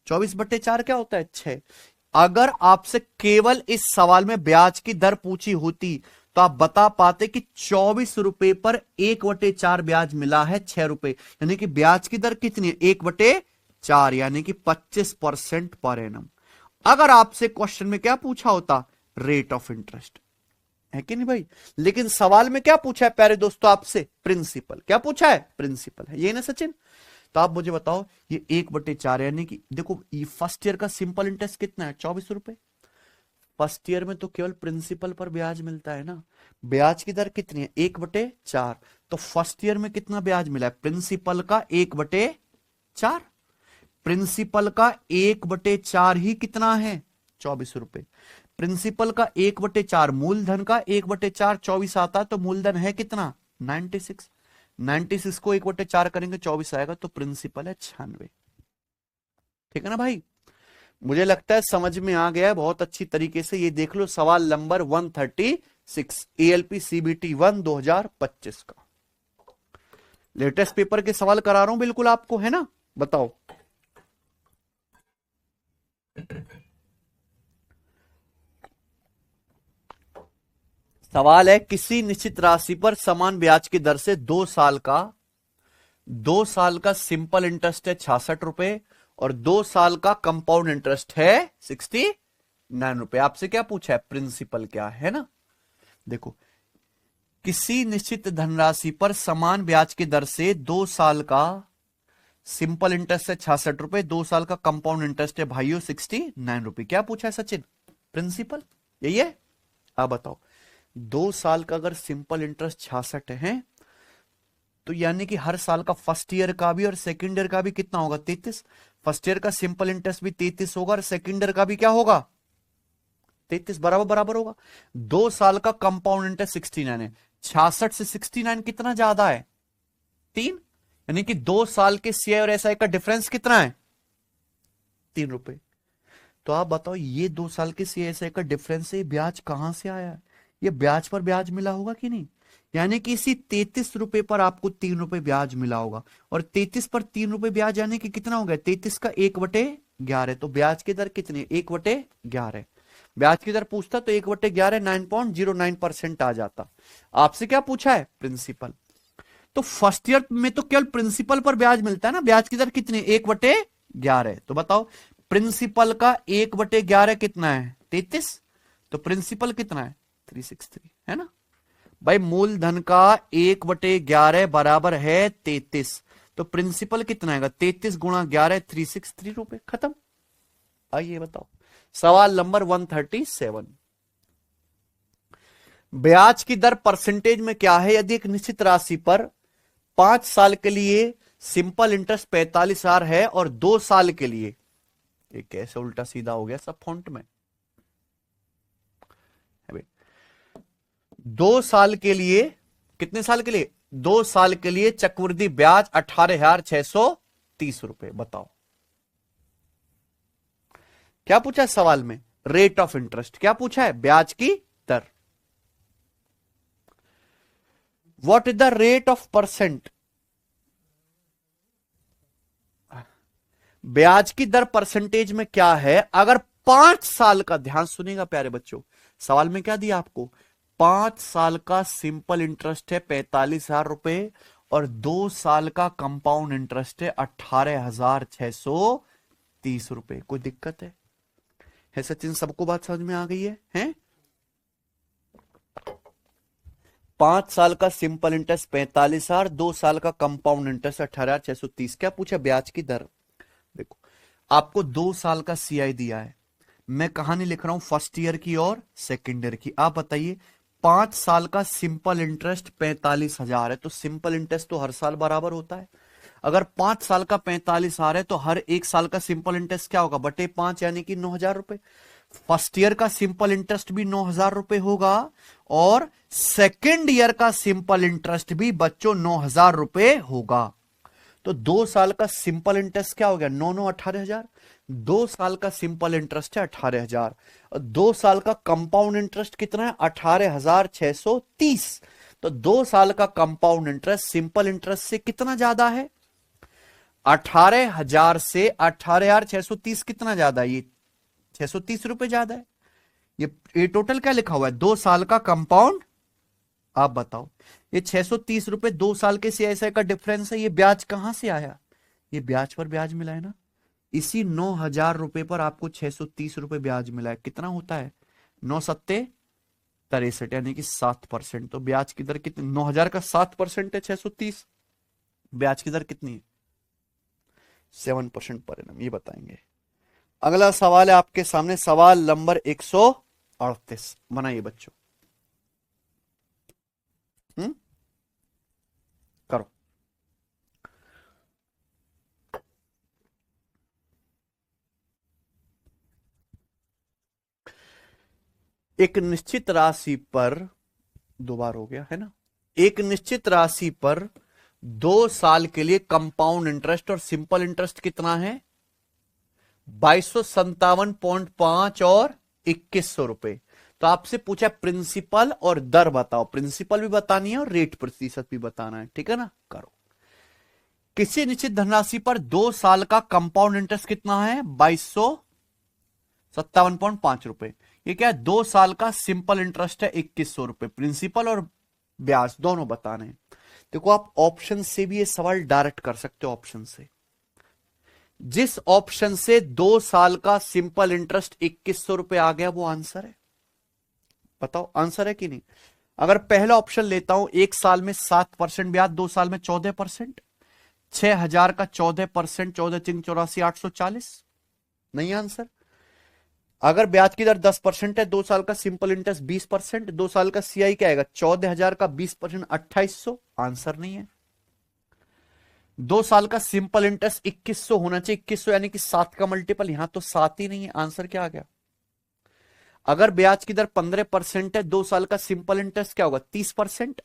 24/4 क्या होता है? 6। अगर आपसे केवल इस सवाल में ब्याज की दर पूछी होती तो आप बता पाते कि 24 रुपए पर 1/4 ब्याज मिला है 6 रुपए। यानी कि ब्याज की दर कितनी है? 1/4 यानी कि 25% पर एनम। अगर आपसे क्वेश्चन में क्या पूछा होता? रेट ऑफ इंटरेस्ट, है कि नहीं भाई? लेकिन सवाल में क्या पूछा है प्यारे दोस्तों आपसे? प्रिंसिपल। क्या पूछा है? प्रिंसिपल है, ये ना सचिन? तो आप मुझे बताओ ये 1/4 यानी कि देखो ये फर्स्ट ईयर का सिंपल इंटरेस्ट कितना है? 24 रुपए। फर्स्ट ईयर में तो केवल प्रिंसिपल पर ब्याज मिलता है ना। ब्याज की दर कितनी है? 1/4। तो फर्स्ट ईयर में कितना ब्याज मिला है? प्रिंसिपल का 1/4। प्रिंसिपल का 1/4 ही कितना है? 24 रुपए। प्रिंसिपल का 1/4 मूलधन का 1/4 24 आता है, तो मूलधन है कितना? 96। 96 को 1/4 करेंगे 24 आएगा, तो प्रिंसिपल है 96। ठीक है ना भाई? मुझे लगता है समझ में आ गया है बहुत अच्छी तरीके से। ये देख लो सवाल नंबर 136 एएलपी सीबीटी 1 2025 का लेटेस्ट पेपर के सवाल करा रहा हूं बिल्कुल आपको, है ना? बताओ। सवाल है किसी निश्चित राशि पर समान ब्याज की दर से 2 साल का सिंपल इंटरेस्ट है 66 रुपए और 2 साल का कंपाउंड इंटरेस्ट है 69 रुपए। आपसे क्या पूछा है? प्रिंसिपल क्या है ना? देखो, किसी निश्चित धनराशि पर समान ब्याज की दर से 2 साल का सिंपल इंटरेस्ट है 66 रुपए, 2 साल का कंपाउंड इंटरेस्ट है भाइयों 69 रुपए। क्या पूछा है सचिन? प्रिंसिपल, यही है। अब बताओ 2 साल का अगर सिंपल इंटरेस्ट 66 है तो यानी कि हर साल का फर्स्ट ईयर का भी और सेकंड ईयर का भी कितना होगा? 33। फर्स्ट ईयर का सिंपल इंटरेस्ट भी 33 होगा और सेकंड ईयर का भी क्या होगा? 33 बराबर बराबर होगा। 2 साल का कंपाउंड इंटरेस्ट 69 है। 66 से 69 कितना ज्यादा है? 3। यानी कि 2 साल के सीआई और एसआई का डिफरेंस कितना है? 3 रुपए। तो आप बताओ ये 2 साल के सीआईएसआई का डिफरेंस है, ब्याज कहां से आया है? ये ब्याज पर ब्याज मिला होगा कि नहीं? यानी कि इसी 33 रुपए पर आपको 3 रुपए ब्याज मिला होगा और 33 पर 3 रुपए ब्याज यानी कि कितना हो गया? 33 का 1/11। तो ब्याज की दर कितनी? 1/11। ब्याज की दर पूछता तो 1/11 9.09% आ जाता। आपसे क्या पूछा है? प्रिंसिपल। तो फर्स्ट ईयर में तो केवल प्रिंसिपल पर ब्याज मिलता है ना। ब्याज की दर कितनी? 1/11। तो बताओ प्रिंसिपल का 1/11 कितना है? 33। तो प्रिंसिपल कितना है? 363, है ना भाई? मूलधन का 1/11 बराबर है 33। तो प्रिंसिपल कितना आएगा? 33 गुणा 11 363 रुपए। खत्म। आइए बताओ सवाल नंबर 137। ब्याज की दर परसेंटेज में क्या है? यदि एक निश्चित राशि पर 5 साल के लिए सिंपल इंटरेस्ट 45,000 है और 2 साल के लिए, ये कैसे उल्टा सीधा हो गया सब फॉन्ट में? 2 साल के लिए, कितने साल के लिए? 2 साल के लिए चक्रवृद्धि ब्याज 18,630 रुपए। बताओ क्या पूछा है सवाल में? Rate of interest. क्या पूछा है? ब्याज की दर। What is the rate of percent, ब्याज की दर परसेंटेज में क्या है अगर 5 साल का, ध्यान सुनिएगा प्यारे बच्चों, सवाल में क्या दिया आपको, 5 साल का सिंपल इंटरेस्ट है 45,000 रुपए और 2 साल का कंपाउंड इंटरेस्ट है 18,630 रुपए। कोई दिक्कत है सचिन? सबको बात समझ में आ गई है? 5 साल का सिंपल इंटरेस्ट 45,000, 2 साल का कंपाउंड इंटरेस्ट 18,630। क्या पूछा? ब्याज की दर। देखो आपको 2 साल का सीआई दिया है, मैं कहानी लिख रहा हूं फर्स्ट ईयर की और सेकेंड ईयर की। आप बताइए 5 साल का सिंपल इंटरेस्ट 45,000 है, तो सिंपल इंटरेस्ट तो हर साल बराबर होता है। अगर 5 साल का 45,000 है तो हर 1 साल का सिंपल इंटरेस्ट क्या होगा, बटे 5 यानी कि 9,000 रुपए। फर्स्ट ईयर का सिंपल इंटरेस्ट भी 9,000 रुपए होगा और सेकेंड ईयर का सिंपल इंटरेस्ट भी बच्चों 9,000 रुपए होगा। तो 2 साल का सिंपल इंटरेस्ट क्या हो गया, 9 18,000। 2 साल का सिंपल इंटरेस्ट है 18,000 और 2 साल का कंपाउंड इंटरेस्ट कितना है, 18,630। तो 2 साल का कंपाउंड इंटरेस्ट सिंपल इंटरेस्ट से कितना ज्यादा है, 18,000 से 18,630 कितना ज्यादा है, ये 630 रुपए ज्यादा है। ये टोटल क्या लिखा हुआ है, 2 साल का कंपाउंड। आप बताओ ये 630 रुपए 2 साल के सीआईएसआई का डिफरेंस है, ये ब्याज कहां से आया, ये ब्याज पर ब्याज मिला है ना। इसी 9,000 रुपए पर आपको 630 रुपए ब्याज मिला है। कितना होता है, 9 7 63, यानी कि 7%। तो ब्याज की दर कितनी, 9,000 का 7% है 630, ब्याज की दर कितनी है, 7% पर एनम। ये बताएंगे। अगला सवाल है आपके सामने, सवाल नंबर 138। बनाइए बच्चों। करो। एक निश्चित राशि पर, 2 बार हो गया है ना, एक निश्चित राशि पर 2 साल के लिए कंपाउंड इंटरेस्ट और सिंपल इंटरेस्ट कितना है, 2257.5 और 2100 रुपए। तो आपसे पूछा प्रिंसिपल और दर बताओ, प्रिंसिपल भी बतानी है और रेट प्रतिशत भी बताना है, ठीक है ना। करो। किसी निश्चित धनराशि पर 2 साल का कंपाउंड इंटरेस्ट कितना है, 2257.5 रुपए। ये क्या है, 2 साल का सिंपल इंटरेस्ट है 2100 रुपए। प्रिंसिपल और ब्याज दोनों बताने हैं। देखो आप ऑप्शन से भी ये सवाल डायरेक्ट कर सकते हो, ऑप्शन से। जिस ऑप्शन से 2 साल का सिंपल इंटरेस्ट 2100 रुपए आ गया वो आंसर है। बताओ आंसर है कि नहीं। अगर पहला ऑप्शन लेता हूं, 1 साल में 7% ब्याज, 2 साल में 14%, 6,000 का 14%, 14 चिंग 84, 840, नहीं आंसर। अगर ब्याज की दर 10% है, 2 साल का सिंपल इंटरेस्ट 20%, 2 साल का सीआई क्या आएगा, 14,000 का 20%, 2800, आंसर नहीं है। 2 साल का सिंपल इंटरेस्ट 2100 होना चाहिए, 2100 यानी कि 7 का मल्टीपल, यहां तो 7 ही नहीं है, आंसर क्या आ गया। अगर ब्याज की दर 15% है, 2 साल का सिंपल इंटरेस्ट क्या होगा, 30%,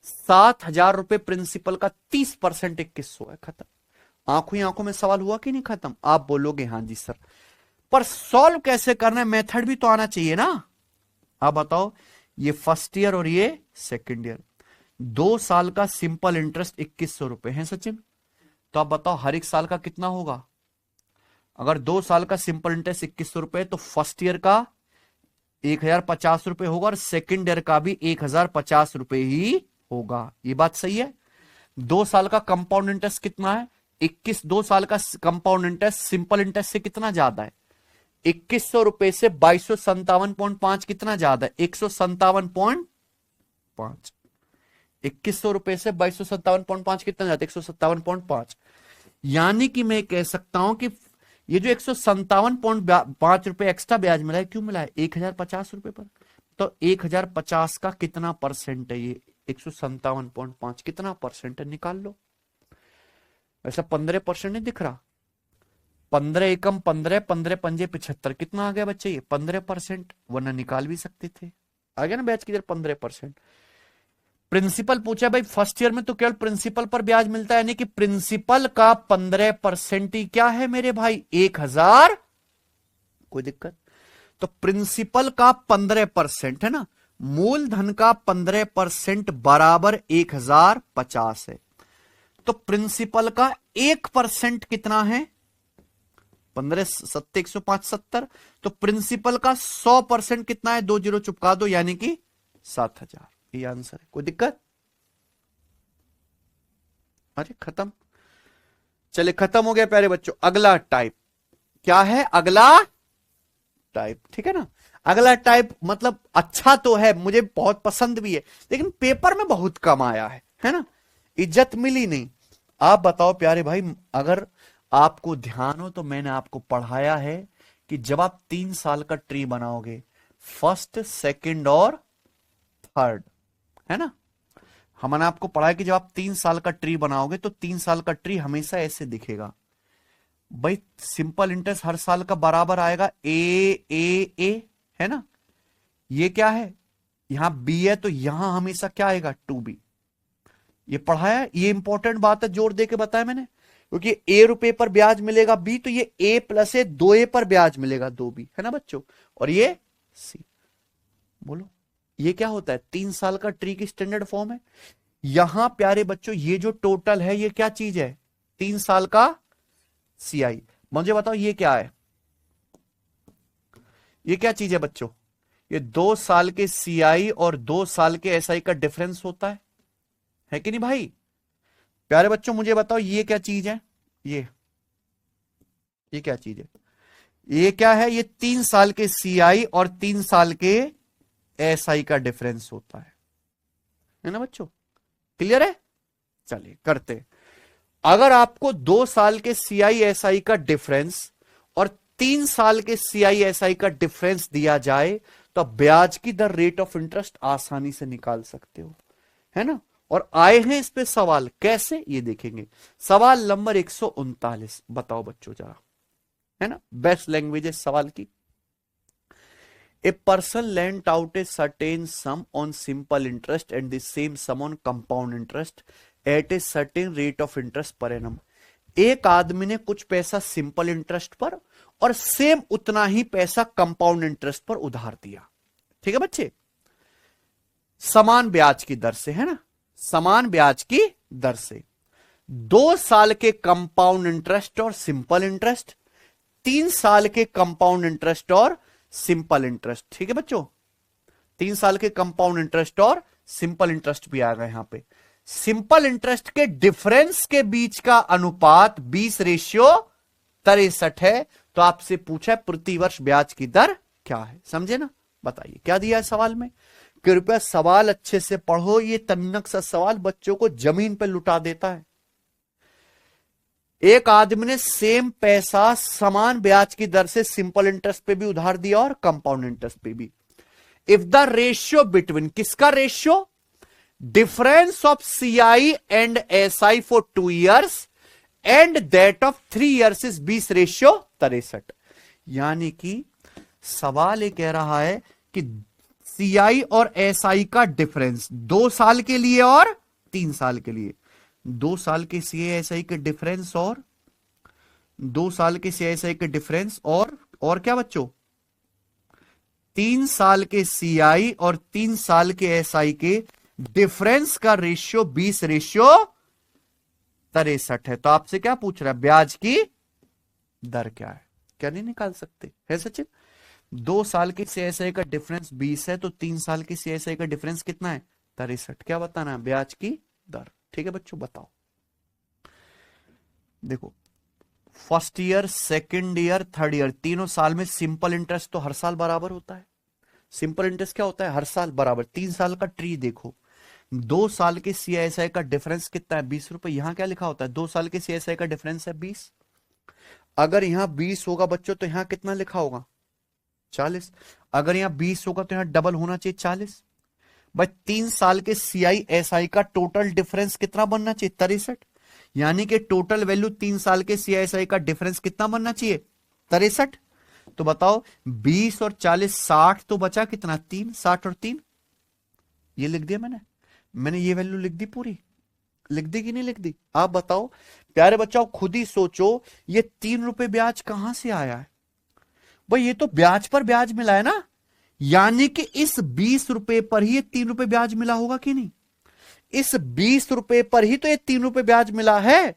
7,000 रुपए प्रिंसिपल का 30% 2100 है, खत्म। आंखों ही आंखों में सवाल हुआ कि नहीं खत्म। आप बोलोगे हाँ जी सर, पर सॉल्व कैसे करना है, मेथड भी तो आना चाहिए ना। आप बताओ, ये फर्स्ट ईयर और ये सेकंड ईयर, 2 साल का सिंपल इंटरेस्ट 2100 रुपए है सचिन। तो आप बताओ हर एक साल का कितना होगा। अगर 2 साल का सिंपल इंटरेस्ट 2100 रुपए तो फर्स्ट ईयर का 1,050 रुपए होगा और सेकंड ईयर का भी 1,050 रुपए ही होगा। ये बात सही है। 2 साल का कंपाउंड इंटरेस्ट कितना है, 2 साल का कंपाउंड इंटरेस्ट सिंपल इंटरेस्ट से कितना ज्यादा है, 2100 रुपए से 2257.5 कितना ज्यादा है, 157.5। 2100 रुपए से 2257.5 कितना ज्यादा, 157.5। यानी कि मैं कह सकता हूं कि ये जो 157.5 रुपए एक्स्ट्रा ब्याज मिला है, क्यों मिला है, 1,050 रुपए पर। तो 1,050 का कितना परसेंट है, ये 157.5 कितना परसेंट है, निकाल लो। वैसा 15% नहीं दिख रहा, 15 एकम 15, 15 पंजे 75, कितना आ गया बच्चे, ये 15%, वरना निकाल भी सकते थे। आ गया ना ब्याज की दर 15%। प्रिंसिपल पूछा भाई फर्स्ट ईयर में तो केवल प्रिंसिपल पर ब्याज मिलता है, यानी कि प्रिंसिपल का 15% ही क्या है मेरे भाई, 1,000। कोई दिक्कत। तो प्रिंसिपल का 15% है ना, मूलधन का 15% बराबर 1050 है, तो प्रिंसिपल का 1% कितना है? 15 सत्ते 105 तो प्रिंसिपल का 100% कितना है? 2 जीरो चुपका दो, यानी कि 7000। ये आंसर है। कोई दिक्कत? अरे खत्म। चले खत्म हो गया प्यारे बच्चों। अगला टाइप क्या है? अगला टाइप, ठीक है ना। अगला टाइप मतलब अच्छा तो है, मुझे बहुत पसंद भी है, लेकिन पेपर में बहुत कम आया है ना, इज्जत मिली नहीं। आप बताओ प्यारे भाई, अगर आपको ध्यान हो तो मैंने आपको पढ़ाया है कि जब आप 3 साल का ट्री बनाओगे, फर्स्ट, सेकंड और थर्ड, है ना, हमने आपको पढ़ाया कि जब आप 3 साल का ट्री बनाओगे तो 3 साल का ट्री हमेशा ऐसे दिखेगा भाई। सिंपल इंटरेस्ट हर साल का बराबर आएगा, ए, है ना। ये क्या है? यहां बी है तो यहां हमेशा क्या आएगा? 2B। ये पढ़ाया, ये इंपॉर्टेंट बात है, जोर दे के बताया मैंने, क्योंकि ए रुपए पर ब्याज मिलेगा बी, तो ये ए प्लस ए 2A पर ब्याज मिलेगा 2B, है ना बच्चों। और ये सी। बोलो ये क्या होता है? 3 साल का ट्री की स्टैंडर्ड फॉर्म है। यहां प्यारे बच्चों ये जो टोटल है ये क्या चीज है? 3 साल का CI। मुझे बताओ ये क्या है? ये क्या चीज है बच्चों? ये 2 साल के CI और 2 साल के SI का डिफरेंस होता है कि नहीं भाई? प्यारे बच्चों मुझे बताओ ये क्या चीज है? ये क्या चीज है? ये क्या है? ये 3 साल के CI और 3 साल के SI का डिफरेंस होता है ना बच्चों? क्लियर है? चलिए करते। अगर आपको 2 साल के CI/SI का डिफरेंस और 3 साल के CI/SI का डिफरेंस दिया जाए तो ब्याज की दर, रेट ऑफ इंटरेस्ट आसानी से निकाल सकते हो, है ना। और आए हैं इस पे सवाल, कैसे ये देखेंगे। सवाल नंबर 139 बताओ बच्चों जरा, है ना, बेस्ट लैंग्वेज है सवाल की। A person lent out a certain sum on simple interest and the same sum on compound interest at a certain rate of interest per annum। एक आदमी ने कुछ पैसा सिंपल इंटरेस्ट पर और सेम उतना ही पैसा कंपाउंड इंटरेस्ट पर उधार दिया, ठीक है बच्चे, समान ब्याज की दर से, है ना, समान ब्याज की दर से। 2 साल के कंपाउंड इंटरेस्ट और सिंपल इंटरेस्ट, 3 साल के कंपाउंड इंटरेस्ट और सिंपल इंटरेस्ट, ठीक है बच्चों। 3 साल के कंपाउंड इंटरेस्ट और सिंपल इंटरेस्ट भी आ गए यहां पे। सिंपल इंटरेस्ट के डिफरेंस के बीच का अनुपात 20:63 है। तो आपसे पूछा है प्रतिवर्ष ब्याज की दर क्या है, समझे ना। बताइए क्या दिया है सवाल में। कृपया सवाल अच्छे से पढ़ो, ये तन्नक सा सवाल बच्चों को जमीन पर लुटा देता है। एक आदमी ने सेम पैसा समान ब्याज की दर से सिंपल इंटरेस्ट पे भी उधार दिया और कंपाउंड इंटरेस्ट पे भी। इफ द रेशियो बिटवीन, किसका ratio? Difference of CI and SI for 2 years and that of 3 years is 20:63। यानी कि सवाल ये कह रहा है कि CI और SI का डिफरेंस 2 साल के लिए और 3 साल के लिए, 2 साल के CI/SI के डिफरेंस और 2 साल के CI/SI के डिफरेंस और क्या बच्चों? 3 साल के CI और 3 साल के SI के डिफरेंस का रेशियो 20:63 है। तो आपसे क्या पूछ रहा है? ब्याज की दर क्या है? क्या नहीं निकाल सकते है सचिन? 2 साल के CI/SI का डिफरेंस 20 है, तो 3 साल के CI/SI का डिफरेंस कितना है? 63। क्या बताना है? ब्याज की दर, ठीक है बच्चों। बताओ देखो, first year, second year, third year, तीनों साल में सिंपल इंटरेस्ट तो हर साल बराबर होता है। सिंपल इंटरेस्ट क्या होता है? हर साल बराबर। 3 साल का ट्री देखो, 2 साल के CI/SI का डिफरेंस कितना है? 20 रुपए। यहां क्या लिखा होता है? 2 साल के CI/SI का डिफरेंस है 20। अगर यहां 20 होगा बच्चों तो यहां कितना लिखा होगा? 40। अगर यहां 20 होगा तो यहां डबल होना चाहिए 40। भाई 3 साल के CI/SI का टोटल डिफरेंस कितना बनना चाहिए? 63। यानी कि टोटल वैल्यू 3 साल के CI/SI का डिफरेंस कितना बनना चाहिए? 63। तो बताओ 20 और 40 60, तो बचा कितना? 3। 60 और 3 ये लिख दिया मैंने ये वैल्यू लिख दी, पूरी लिख दी कि नहीं लिख दी? आप बताओ प्यारे बच्चों, खुद ही सोचो, ये 3 रुपए ब्याज कहां से आया है? भाई ये तो ब्याज पर ब्याज मिला है ना। यानी कि इस 20 रुपए पर ही ये 3 रुपए ब्याज मिला होगा कि नहीं? इस 20 रुपए पर ही तो ये 3 रुपए ब्याज मिला है।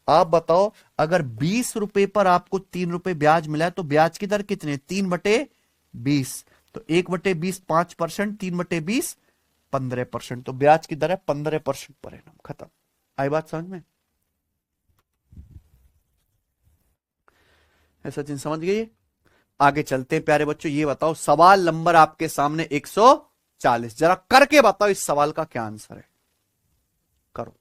आप बताओ, अगर 20 रुपए पर आपको 3 रुपए ब्याज मिला है तो ब्याज की दर कितने? 3/20। तो 1/20 5%, 3/20 15%। तो ब्याज की दर है 15% पर एनम। खत्म। आई बात समझ में? है सचिन, समझ गए? आगे चलते हैं प्यारे बच्चों। ये बताओ, सवाल नंबर आपके सामने 140, जरा करके बताओ इस सवाल का क्या आंसर है। करो।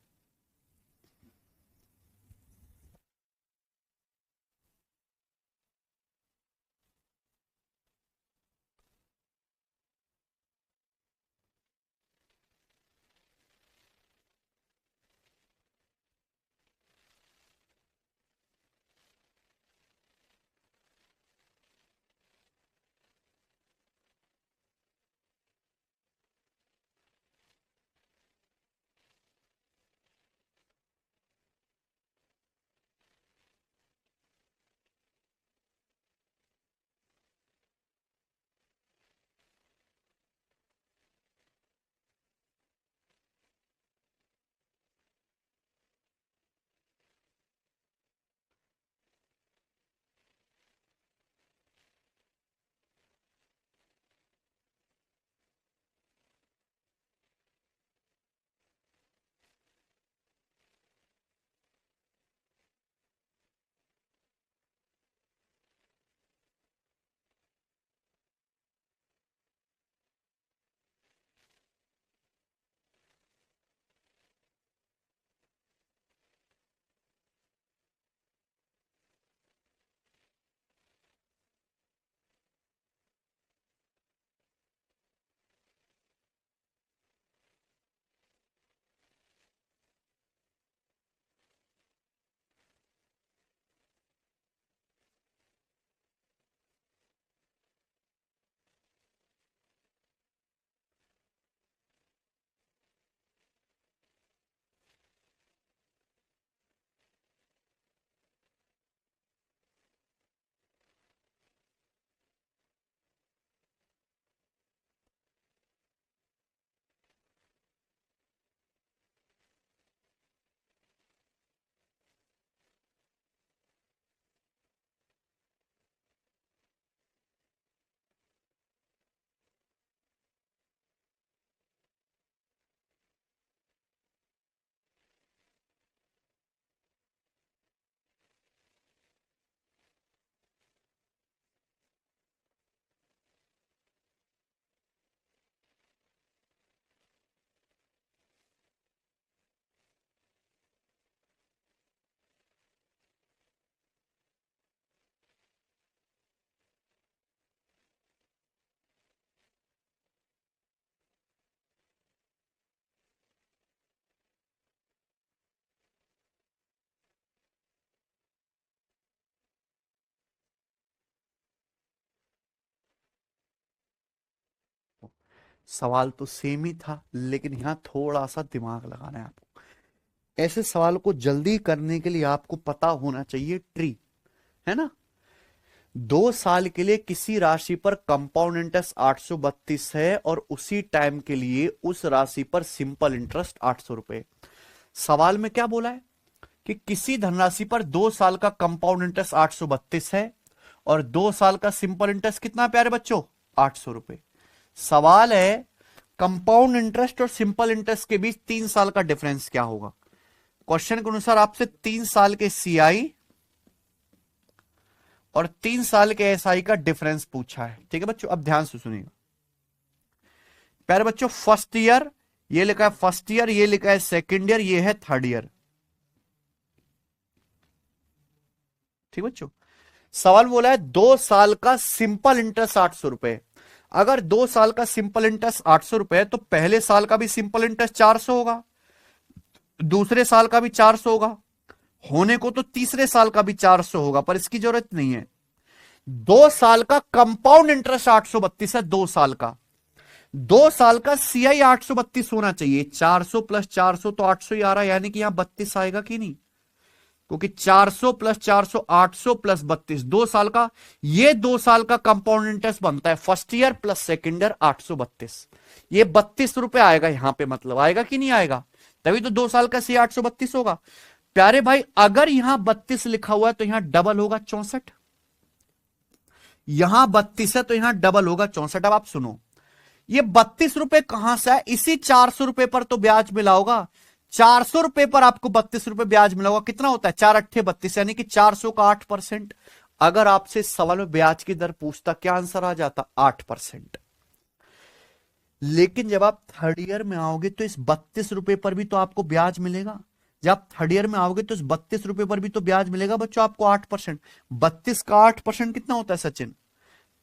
सवाल तो सेम ही था, लेकिन यहां थोड़ा सा दिमाग लगाना है आपको। ऐसे सवाल को जल्दी करने के लिए आपको पता होना चाहिए ट्री, है ना? 2 साल के लिए किसी राशि पर कंपाउंड इंटरेस्ट 832 है और उसी टाइम के लिए उस राशि पर सिंपल इंटरेस्ट 800 रुपए। सवाल में क्या बोला है कि किसी धनराशि पर 2 साल का कंपाउंड इंटरेस्ट 832 है और 2 साल का सिंपल इंटरेस्ट कितना प्यारे बच्चों? 800 रुपए। सवाल है कंपाउंड इंटरेस्ट और सिंपल इंटरेस्ट के बीच 3 साल का डिफरेंस क्या होगा? क्वेश्चन के अनुसार आपसे 3 साल के सीआई और 3 साल के एसआई का डिफरेंस पूछा है। ठीक है बच्चों, अब ध्यान से सुनिएगा प्यारे बच्चों। फर्स्ट ईयर ये लिखा है फर्स्ट ईयर, ये लिखा है सेकेंड ईयर, ये है थर्ड ईयर। ठीक बच्चों, सवाल बोला है 2 साल का सिंपल इंटरेस्ट 800 रुपए। अगर 2 साल का सिंपल इंटरेस्ट 800 रुपए तो पहले साल का भी सिंपल इंटरेस्ट 400 होगा, दूसरे साल का भी 400 होगा, होने को तो तीसरे साल का भी 400 होगा, पर इसकी जरूरत नहीं है। 2 साल का कंपाउंड इंटरेस्ट 832 है, 2 साल का। 2 साल का सीआई 832 होना चाहिए। 400 + 400 तो 800 ही आ रहा है, यानी कि यहां 32 आएगा कि नहीं? क्योंकि 400 प्लस 400 800 प्लस 32 2 साल का, ये 2 साल का कंपाउंड इंटरेस्ट बनता है first year plus second year 832, ये 32 रुपए आएगा यहां पे, मतलब आएगा कि नहीं आएगा, तभी तो 2 साल का सी 832 होगा। प्यारे भाई अगर यहां 32 लिखा हुआ है तो यहां डबल होगा 64, यहां 32 है तो यहां डबल होगा 64। अब आप सुनो, ये 32 रुपए कहां से है, इसी 400 रुपए पर तो ब्याज मिला होगा, 400 रुपए पर आपको 32 रुपए ब्याज मिला होगा, कितना होता है 4 अट्ठे 32, यानी कि 400 का 8%। अगर आपसे इस सवाल में ब्याज की दर पूछता, क्या आंसर आ जाता, 8%। लेकिन जब आप थर्ड ईयर में आओगे तो इस 32 रुपए पर भी तो आपको ब्याज मिलेगा, जब आप थर्ड ईयर में आओगे तो इस 32 रुपए पर भी तो ब्याज मिलेगा बच्चों आपको 8%। 32 का 8% कितना होता है सचिन,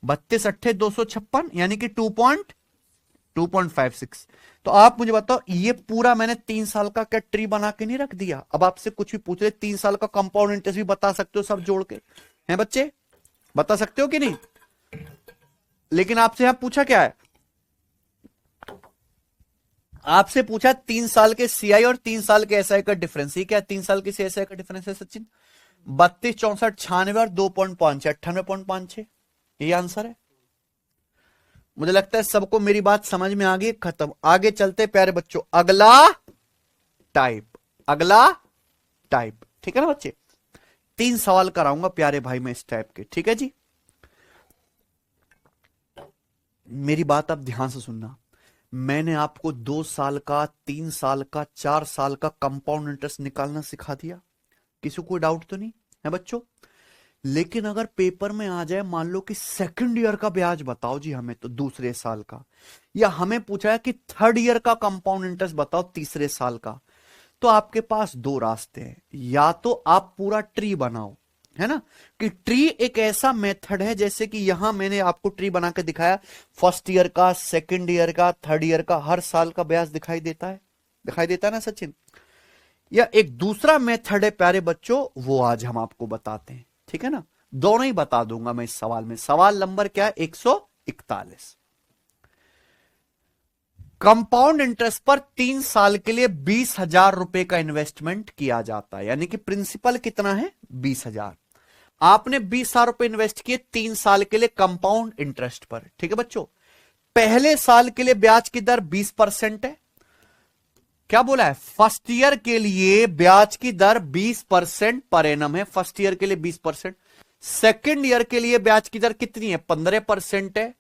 32 अट्ठे 256, यानी कि 2.56। तो आप मुझे बताओ, ये पूरा मैंने 3 साल का क्या ट्री बना के नहीं रख दिया। अब आपसे कुछ भी पूछ रहे, 3 साल का कंपाउंड इंटरेस्ट भी बता सकते हो सब जोड़ के, हैं बच्चे, बता सकते हो कि नहीं। लेकिन आपसे यहां पूछा क्या है, आपसे पूछा 3 साल के सीआई और 3 साल के एसआई का डिफरेंस। ये क्या 3 साल के सीआई का डिफरेंस है सचिन, 32 64 96 और 2.5 98.56, ये आंसर है। मुझे लगता है सबको मेरी बात समझ में आ गई, खत्म। आगे चलते प्यारे बच्चों, अगला टाइप, अगला टाइप, ठीक है ना बच्चे। 3 सवाल कराऊंगा प्यारे भाई मैं इस टाइप के, ठीक है जी। मेरी बात आप ध्यान से सुनना, मैंने आपको 2 साल का 3 साल का 4 साल का कंपाउंड इंटरेस्ट निकालना सिखा दिया, किसी को डाउट तो नहीं है बच्चों। लेकिन अगर पेपर में आ जाए मान लो कि सेकंड ईयर का ब्याज बताओ जी हमें, तो दूसरे साल का, या हमें पूछा है कि थर्ड ईयर का कंपाउंड इंटरेस्ट बताओ तीसरे साल का, तो आपके पास 2 रास्ते हैं। या तो आप पूरा ट्री बनाओ, है ना, कि ट्री एक ऐसा मेथड है जैसे कि यहां मैंने आपको ट्री बना के दिखाया, फर्स्ट ईयर का, सेकंड ईयर का, थर्ड ईयर का, हर साल का ब्याज दिखाई देता है, दिखाई देता है ना सचिन। या एक दूसरा मेथड है प्यारे बच्चों, वो आज हम आपको बताते हैं, ठीक है ना। दोनों ही बता दूंगा मैं इस सवाल में। सवाल नंबर क्या है, 141। कंपाउंड इंटरेस्ट पर 3 साल के लिए 20,000 रुपए का इन्वेस्टमेंट किया जाता है, यानी कि प्रिंसिपल कितना है 20,000। आपने 20,000 रुपए इन्वेस्ट किए 3 साल के लिए कंपाउंड इंटरेस्ट पर, ठीक है बच्चों। पहले साल के लिए ब्याज की दर 20% है, क्या बोला है, फर्स्ट ईयर के लिए ब्याज की दर 20% पर एनम है, फर्स्ट ईयर के लिए 20%। सेकेंड ईयर के लिए ब्याज की दर कितनी है, 15% है,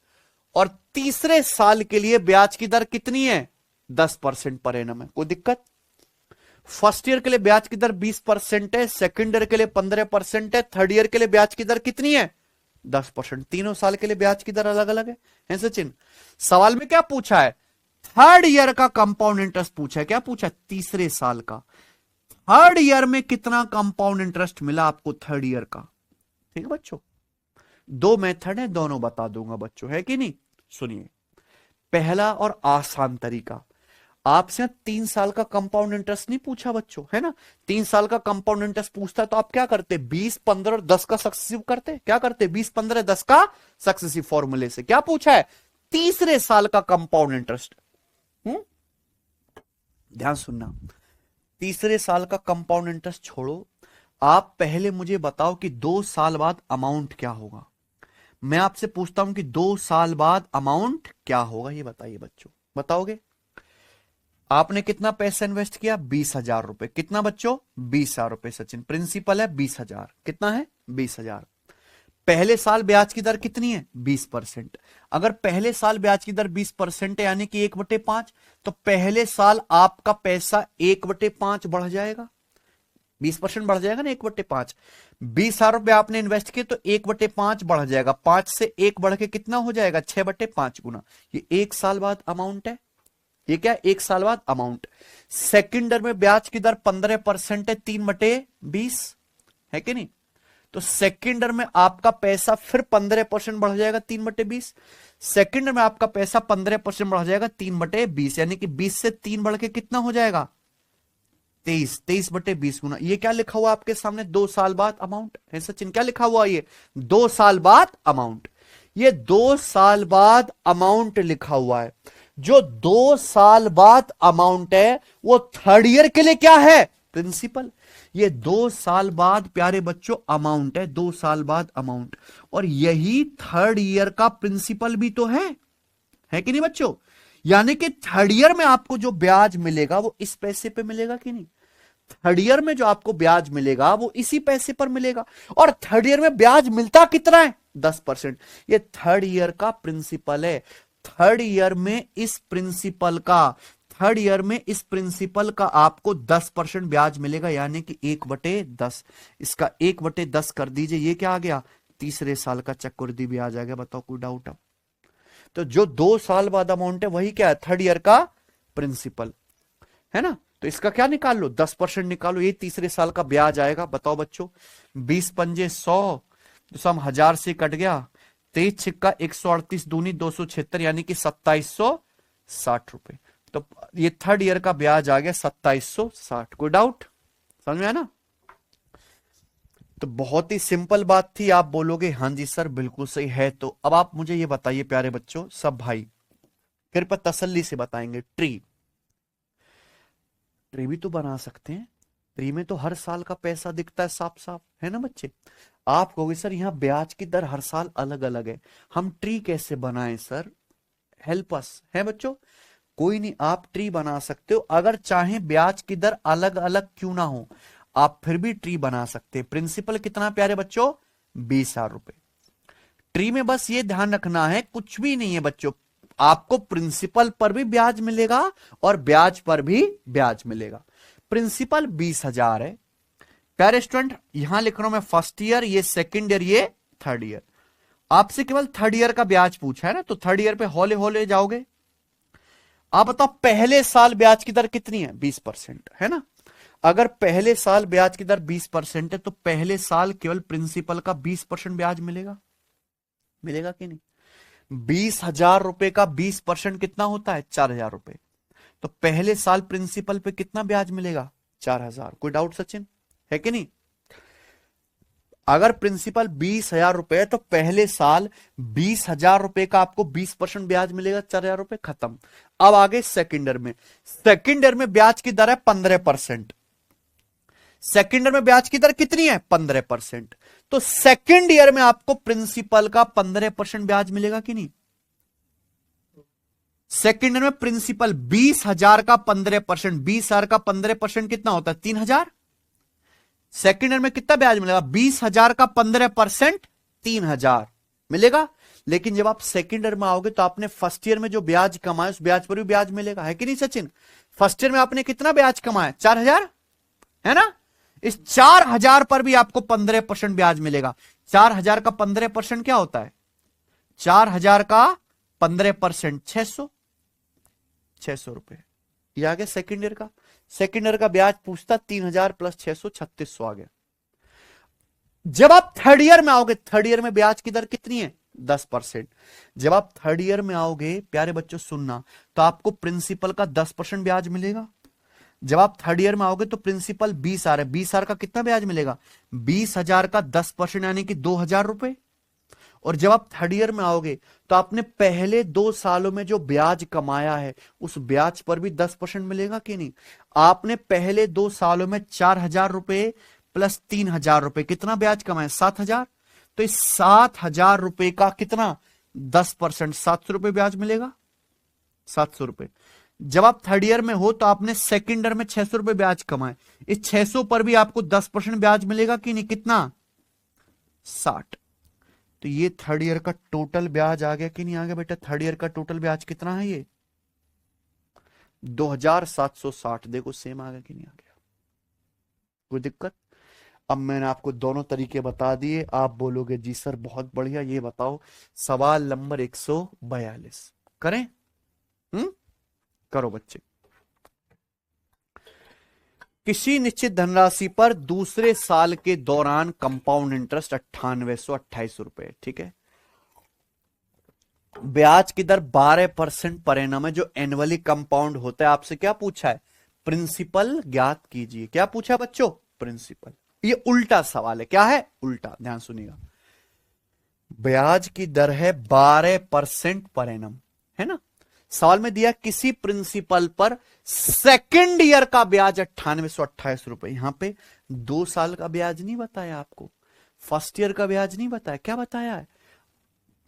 और तीसरे साल के लिए ब्याज की दर कितनी है, 10% पर एनम है। कोई दिक्कत, फर्स्ट ईयर के लिए ब्याज की दर 20% है, सेकेंड ईयर के लिए 15% है, थर्ड ईयर के लिए ब्याज की दर कितनी है, 10%। तीनों साल के लिए ब्याज की दर अलग अलग है सचिन। सवाल में क्या पूछा है, थर्ड ईयर का कंपाउंड इंटरेस्ट पूछा है, क्या पूछा, तीसरे साल का। थर्ड ईयर में कितना कंपाउंड इंटरेस्ट मिला आपको थर्ड ईयर का, ठीक है बच्चों। 2 मेथड है, दोनों बता दूंगा बच्चों, है कि नहीं। सुनिए, पहला और आसान तरीका, आपसे 3 साल का कंपाउंड इंटरेस्ट नहीं पूछा बच्चों, है ना। 3 साल का कंपाउंड इंटरेस्ट पूछता है तो आप क्या करते, 20 15 और 10 का सक्सेसिव करते, क्या करते, 20 15 10 का सक्सेसिव फॉर्मूले से। क्या पूछा है, तीसरे साल का कंपाउंड इंटरेस्ट। ध्यान सुनना, तीसरे साल का कंपाउंड इंटरेस्ट छोड़ो, आप पहले मुझे बताओ कि 2 साल बाद अमाउंट क्या होगा। मैं आपसे पूछता हूं कि 2 साल बाद अमाउंट क्या होगा, ये बताइए बच्चों, बताओगे। आपने कितना पैसा इन्वेस्ट किया, 20,000 रुपए, कितना बच्चों, 20,000 रुपए सचिन, प्रिंसिपल है 20,000, कितना है 20,000। पहले साल ब्याज की दर कितनी है, 20%। अगर पहले साल ब्याज की दर 20% है, यानी कि 1/5, तो पहले साल आपका पैसा 1/5 बढ़ जाएगा, 20% बढ़ जाएगा ना, 1/5। 20,000 रुपए आपने इन्वेस्ट किए तो 1/5 बढ़ जाएगा, 5 से 1 बढ़ के कितना हो जाएगा, 6/5 गुना। ये 1 साल बाद अमाउंट है, ये क्या, 1 साल बाद अमाउंट। सेकेंड ईयर में ब्याज की दर 15% है, 3/20 है कि नहीं। तो सेकेंड ईयर में आपका पैसा फिर 15% बढ़ जाएगा, 3/20। सेकेंड ईयर में आपका पैसा 15% बढ़ जाएगा, 3/20, यानी कि 20 से 3 बढ़ के कितना हो जाएगा, 23, 23/20 गुना। ये क्या लिखा हुआ आपके सामने, 2 साल बाद अमाउंट है सचिन, क्या लिखा हुआ, ये 2 साल बाद अमाउंट। ये 2 साल बाद अमाउंट लिखा हुआ है। जो 2 साल बाद अमाउंट है वो थर्ड ईयर के लिए क्या है, प्रिंसिपल। ये 2 साल बाद प्यारे बच्चों अमाउंट है, 2 साल बाद अमाउंट, और यही थर्ड ईयर का प्रिंसिपल भी तो है कि नहीं बच्चों? यानी कि थर्ड ईयर में आपको जो ब्याज मिलेगा वो इस पैसे पे मिलेगा कि नहीं? थर्ड ईयर में जो आपको ब्याज मिलेगा वो इसी पैसे पर मिलेगा, और थर्ड ईयर में ब्याज मिलता कितना है? 10%। ये थर्ड ईयर का प्रिंसिपल है। थर्ड ईयर में इस प्रिंसिपल का आपको 10% ब्याज मिलेगा, यानी कि 1/10। इसका 1/10 कर दीजिए, ये क्या आ गया? तीसरे साल का चक्रवृद्धि ब्याज आ गया। बताओ कोई डाउट है? तो जो 2 साल बाद अमाउंट है वही क्या है? थर्ड ईयर का प्रिंसिपल है ना। तो इसका क्या निकाल लो? 10% निकालो, ये तीसरे साल का ब्याज आएगा। बताओ बच्चों, 20 पंजे 100, तो सम 1000 से कट गया, 23 छिक्का 138 दूनी 276, यानी कि 2760 रुपए। तो ये थर्ड ईयर का ब्याज आ गया 2760। कोई डाउट? समझ में आया ना? तो बहुत ही सिंपल बात थी। आप बोलोगे हाँ जी सर बिल्कुल सही है। तो अब आप मुझे ये बताइए प्यारे बच्चों, सब भाई कृपया तसल्ली से बताएंगे, ट्री भी तो बना सकते हैं। ट्री में तो हर साल का पैसा दिखता है साफ साफ, है ना बच्चे? आप कहोगे सर यहाँ ब्याज की दर हर साल अलग अलग है, हम ट्री कैसे बनाएं सर? हेल्प अस, है बच्चों? कोई नहीं, आप ट्री बना सकते हो। अगर चाहें ब्याज की दर अलग अलग क्यों ना हो, आप फिर भी ट्री बना सकते हैं। प्रिंसिपल कितना प्यारे बच्चों? 20,000 रुपए। ट्री में बस ये ध्यान रखना है, कुछ भी नहीं है बच्चों, आपको प्रिंसिपल पर भी ब्याज मिलेगा और ब्याज पर भी ब्याज मिलेगा। प्रिंसिपल 20,000 है प्यारे स्टूडेंट, यहां लिख रहा हूं मैं फर्स्ट ईयर, ये सेकंड ईयर, ये थर्ड ईयर। आपसे केवल थर्ड ईयर का ब्याज पूछा है ना, तो थर्ड ईयर पे हौले हौले जाओगे। आप बताओ पहले साल ब्याज की दर कितनी है? 20%, है ना। अगर पहले साल ब्याज की दर 20% है तो पहले साल केवल प्रिंसिपल का 20% ब्याज मिलेगा कि नहीं? 20,000 रुपए का 20% कितना होता है? 4,000 रुपए। तो पहले साल प्रिंसिपल पे कितना ब्याज मिलेगा? 4,000। कोई डाउट सचिन, है कि नहीं? अगर प्रिंसिपल 20,000 रुपए है तो पहले साल 20,000 रुपए का आपको 20% ब्याज मिलेगा, 4,000 रुपए, खत्म। अब आगे सेकेंड ईयर में। सेकेंड ईयर में ब्याज की दर है 15%। सेकेंड ईयर में ब्याज की दर कितनी है? 15%। तो सेकेंड ईयर में आपको प्रिंसिपल का 15% ब्याज मिलेगा कि नहीं? सेकेंड ईयर में प्रिंसिपल 20,000 का 15%, 20,000 का 15% कितना होता है? 3,000। सेकेंड ईयर में कितना ब्याज मिलेगा? 20,000 का 15% 3,000 मिलेगा। लेकिन जब आप सेकेंड ईयर में आओगे तो आपने फर्स्ट ईयर में जो ब्याज कमाया उस ब्याज पर भी ब्याज मिलेगा, है कि नहीं सचिन? फर्स्ट ईयर में आपने कितना ब्याज कमाया? 4,000, है ना। इस 4,000 पर भी आपको 15% ब्याज मिलेगा। 4,000 का 15% क्या होता है? 4,000 का 15% 600 रुपए। ये आ गया सेकेंड ईयर का। सेकेंड ईयर का ब्याज पूछता 3,000 प्लस 600 3600 आ गया। जब आप थर्ड ईयर में आओगे, थर्ड ईयर में ब्याज की दर कितनी है? 10%। जब आप थर्ड ईयर में आओगे प्यारे बच्चों सुनना, तो आपको प्रिंसिपल का 10% ब्याज मिलेगा। जब आप थर्ड ईयर में आओगे तो प्रिंसिपल 20,000 है, 20,000 का कितना ब्याज मिलेगा? 20,000 का 10% यानी कि 2,000 रुपए। और जब आप थर्ड ईयर में आओगे तो आपने पहले 2 सालों में जो ब्याज कमाया है उस ब्याज पर भी 10% मिलेगा कि नहीं? आपने पहले 2 सालों में 4,000 रुपए प्लस 3,000 रुपए कितना ब्याज कमाया? 7,000। तो इस 7,000 रुपए का कितना? 10%, 700 रुपए ब्याज मिलेगा, 700 रुपए। जब आप थर्ड ईयर में हो तो आपने सेकेंड ईयर में 600 रुपए ब्याज कमाए, इस 600 पर भी आपको 10% ब्याज मिलेगा कि नहीं? कितना? 60। तो ये थर्ड ईयर का टोटल ब्याज आ गया कि नहीं आ गया बेटा? थर्ड ईयर का टोटल ब्याज कितना है? ये 2,760। देखो सेम आ गया कि नहीं आ गया? कोई दिक्कत? अब मैंने आपको दोनों तरीके बता दिए। आप बोलोगे जी सर बहुत बढ़िया। ये बताओ सवाल नंबर 142 करें? करो बच्चे। किसी निश्चित धनराशि पर दूसरे साल के दौरान कंपाउंड इंटरेस्ट 9828 रुपए, ठीक है। ब्याज की दर 12% पर एनम है जो एनुअली कंपाउंड होता है। आपसे क्या पूछा है? प्रिंसिपल ज्ञात कीजिए। क्या पूछा है बच्चों? प्रिंसिपल। ये उल्टा सवाल है। क्या है? उल्टा। ध्यान सुनिएगा। ब्याज की दर है 12% पर एनम, है ना। सवाल में दिया किसी प्रिंसिपल पर सेकेंड ईयर का ब्याज 9828 रुपए। यहां पे 2 साल का ब्याज नहीं बताया आपको, फर्स्ट ईयर का ब्याज नहीं बताया, क्या बताया है?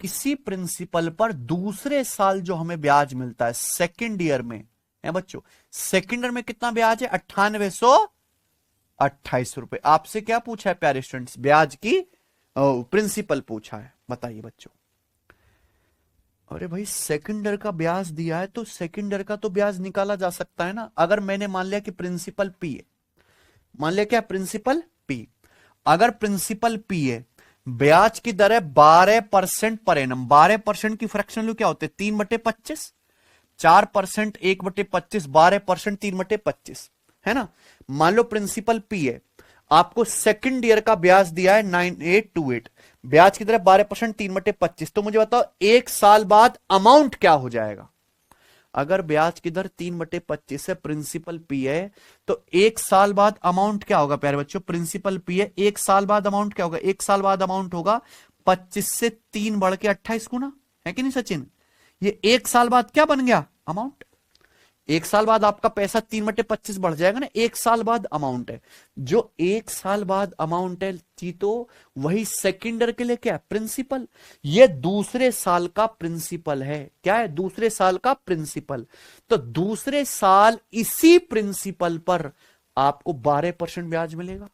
किसी प्रिंसिपल पर दूसरे साल जो हमें ब्याज मिलता है सेकेंड ईयर में है बच्चों, सेकेंड ईयर में कितना ब्याज है? 9828 रुपए। आपसे क्या पूछा है प्यारे स्टूडेंट्स? ब्याज की प्रिंसिपल पूछा है, बताइए बच्चों। अरे भाई सेकंड ईयर का ब्याज दिया है तो सेकंड ईयर का तो ब्याज निकाला जा सकता है ना। अगर मैंने मान लिया कि प्रिंसिपल पी है, मान लिया क्या प्रिंसिपल पी, अगर प्रिंसिपल पी है, ब्याज की दर है 12% पर एनम। 12% की फ्रैक्शन वैल्यू क्या होते हैं? 3/25, 4% 1/25, 12% 3/25, है ना। मान लो प्रिंसिपल पी है, आपको सेकंड ईयर का ब्याज दिया है 9828, ब्याज की तरफ 12% 3/25, तो मुझे बताओ एक साल बाद अमाउंट क्या हो जाएगा? अगर ब्याज की दर 3/25 है, प्रिंसिपल पी है, तो एक साल बाद अमाउंट क्या होगा प्यारे बच्चों? प्रिंसिपल पी है, एक साल बाद अमाउंट क्या होगा? एक साल बाद अमाउंट होगा 25 से 3 बढ़ के 28 गुना, है कि नहीं सचिन? ये एक साल बाद क्या बन गया? अमाउंट। एक साल बाद आपका पैसा 3/25 बढ़ जाएगा ना, एक साल बाद अमाउंट है। जो एक साल बाद अमाउंट है थी, तो वही सेकेंडर के लिए क्या है? प्रिंसिपल। ये दूसरे साल का प्रिंसिपल है। क्या है? दूसरे साल का प्रिंसिपल। तो दूसरे साल इसी प्रिंसिपल पर आपको 12% ब्याज मिलेगा।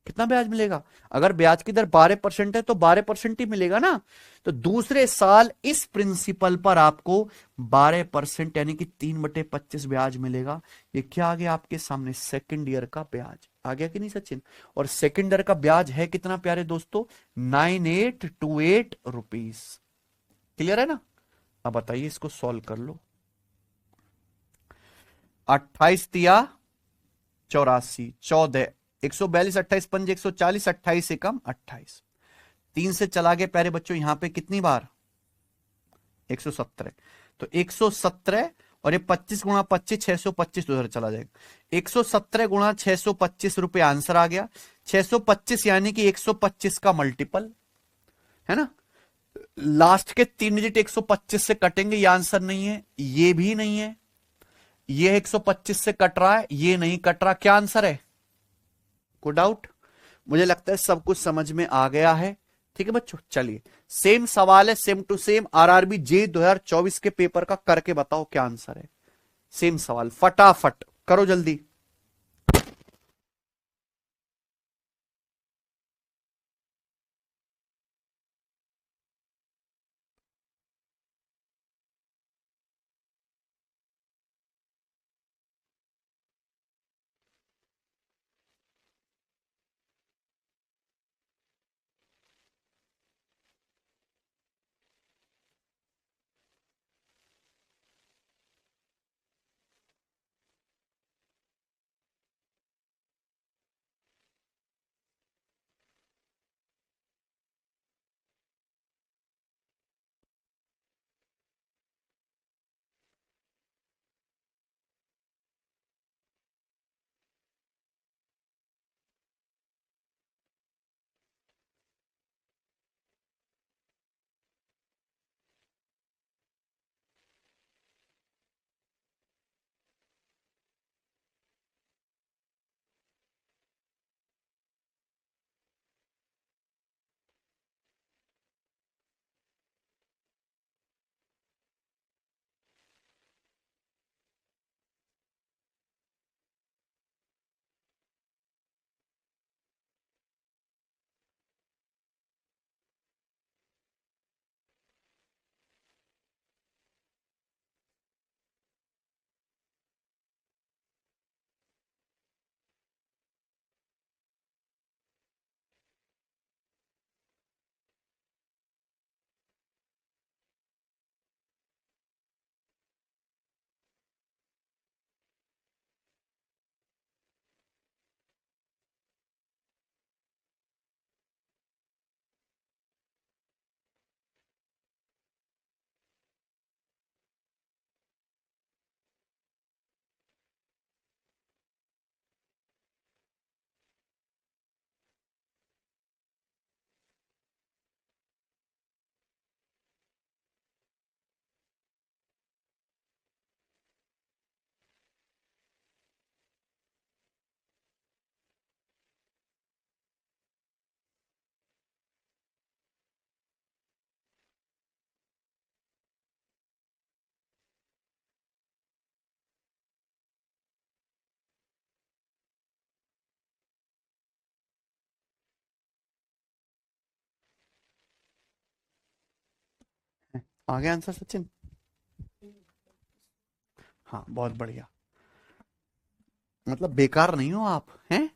कितना ब्याज मिलेगा? अगर ब्याज की दर 12% है तो 12% ही मिलेगा ना। तो दूसरे साल इस प्रिंसिपल पर आपको 12% यानी कि 3/25 ब्याज मिलेगा। ये क्या आ गया आपके सामने? सेकंड ईयर का ब्याज आ गया कि नहीं सचिन? और सेकंड ईयर का ब्याज है कितना प्यारे दोस्तों? 9828 रुपीज। क्लियर है ना? अब बताइए, इसको सॉल्व कर लो। 28 दिया 84, 14, 142, 28 पंजे 140, 28 से कम 28, 3 से चला गया प्यारे बच्चों यहां पे कितनी बार? 117। तो 117 और ये 25 × 25, 625 उधर चला जाएगा। 117 × 625 रुपए आंसर आ गया। 625 यानी कि 125 का मल्टीपल, है ना। लास्ट के 3 डिजिट 125 से कटेंगे, ये आंसर नहीं है, ये भी नहीं है, ये 125 से कट रहा है, ये नहीं कट रहा। क्या आंसर है? को डाउट? मुझे लगता है सब कुछ समझ में आ गया है। ठीक है बच्चों, चलिए सेम सवाल है, सेम टू सेम आरआरबी जे 2024 के पेपर का, करके बताओ क्या आंसर है। सेम सवाल, फटाफट करो जल्दी। आ गया आंसर सचिन? हाँ बहुत बढ़िया, मतलब बेकार नहीं हो आप हैं,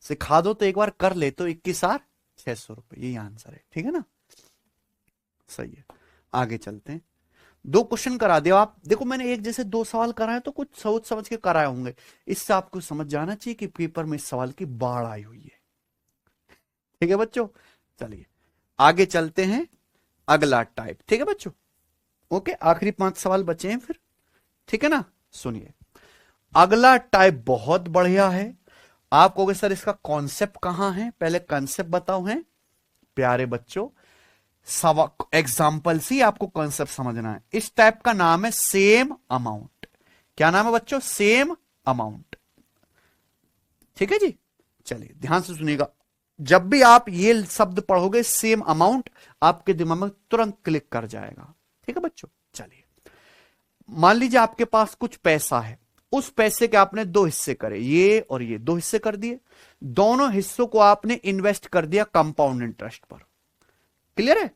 सिखा दो तो एक बार कर ले तो 21,600 रुपये, यही आंसर है, ठीक है ना? सही है, आगे चलते हैं। दो क्वेश्चन करा दिया आप, देखो मैंने एक जैसे दो सवाल कराए तो कुछ सोच समझ के कराए होंगे, इससे आपको समझ जाना चाहिए कि पेपर में इस सवाल की बाढ़ आई हुई है। ठीक है बच्चों, चलिए आगे चलते हैं, अगला टाइप, ठीक है बच्चों? ओके, आखिरी 5 सवाल बचे हैं फिर, ठीक है ना? सुनिए, अगला टाइप बहुत बढ़िया है। आप कहोगे सर इसका कॉन्सेप्ट कहां है, पहले कॉन्सेप्ट बताओ। है प्यारे बच्चों, एग्जाम्पल से आपको कॉन्सेप्ट समझना है। इस टाइप का नाम है सेम अमाउंट। क्या नाम है बच्चों? सेम अमाउंट, ठीक है जी? चलिए ध्यान से सुनिएगा, जब भी आप ये शब्द पढ़ोगे सेम अमाउंट, आपके दिमाग में तुरंत क्लिक कर जाएगा, ठीक है बच्चों? चलिए, मान लीजिए आपके पास कुछ पैसा है, उस पैसे के आपने दो हिस्से करे, ये और ये दो हिस्से कर दिए, दोनों हिस्सों को आपने इन्वेस्ट कर दिया कंपाउंड इंटरेस्ट पर। क्लियर है?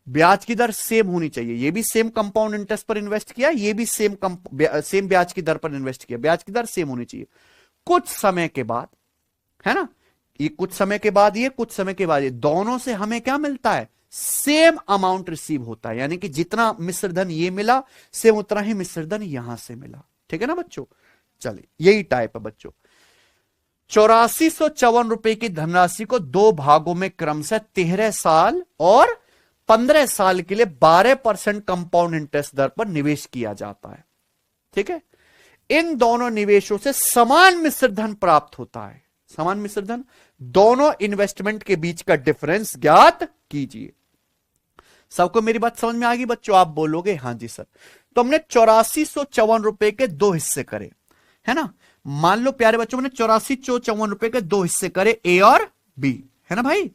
ब्याज की दर सेम होनी चाहिए, ये भी सेम कंपाउंड इंटरेस्ट पर इन्वेस्ट किया, ये भी सेम ब्याज की दर पर इन्वेस्ट किया, ब्याज की दर सेम होनी चाहिए। कुछ समय के बाद, है ना, ये कुछ समय के बाद, ये कुछ समय के बाद, ये दोनों से हमें क्या मिलता है? सेम अमाउंट रिसीव होता है, यानी कि जितना मिश्र धन ये मिला, सेम उतना ही मिश्र धन यहां से मिला, ठीक है ना बच्चों? चलिए, यही टाइप है बच्चों। 8454 रुपए की धनराशि को दो भागों में क्रमशः 13 साल और 15 साल के लिए 12% कंपाउंड इंटरेस्ट दर पर निवेश किया जाता है, ठीक है? इन दोनों निवेशों से समान मिश्र धन प्राप्त होता है। समान मिश्र धन, दोनों इन्वेस्टमेंट के बीच का डिफरेंस ज्ञात कीजिए। सबको मेरी बात समझ में आ गई बच्चों? आप बोलोगे हाँ जी सर। तो हमने 8454 रुपए के दो हिस्से करे, है ना? मान लो प्यारे बच्चों, मैंने 8454 रुपए के दो हिस्से करे, ए और बी, है ना भाई?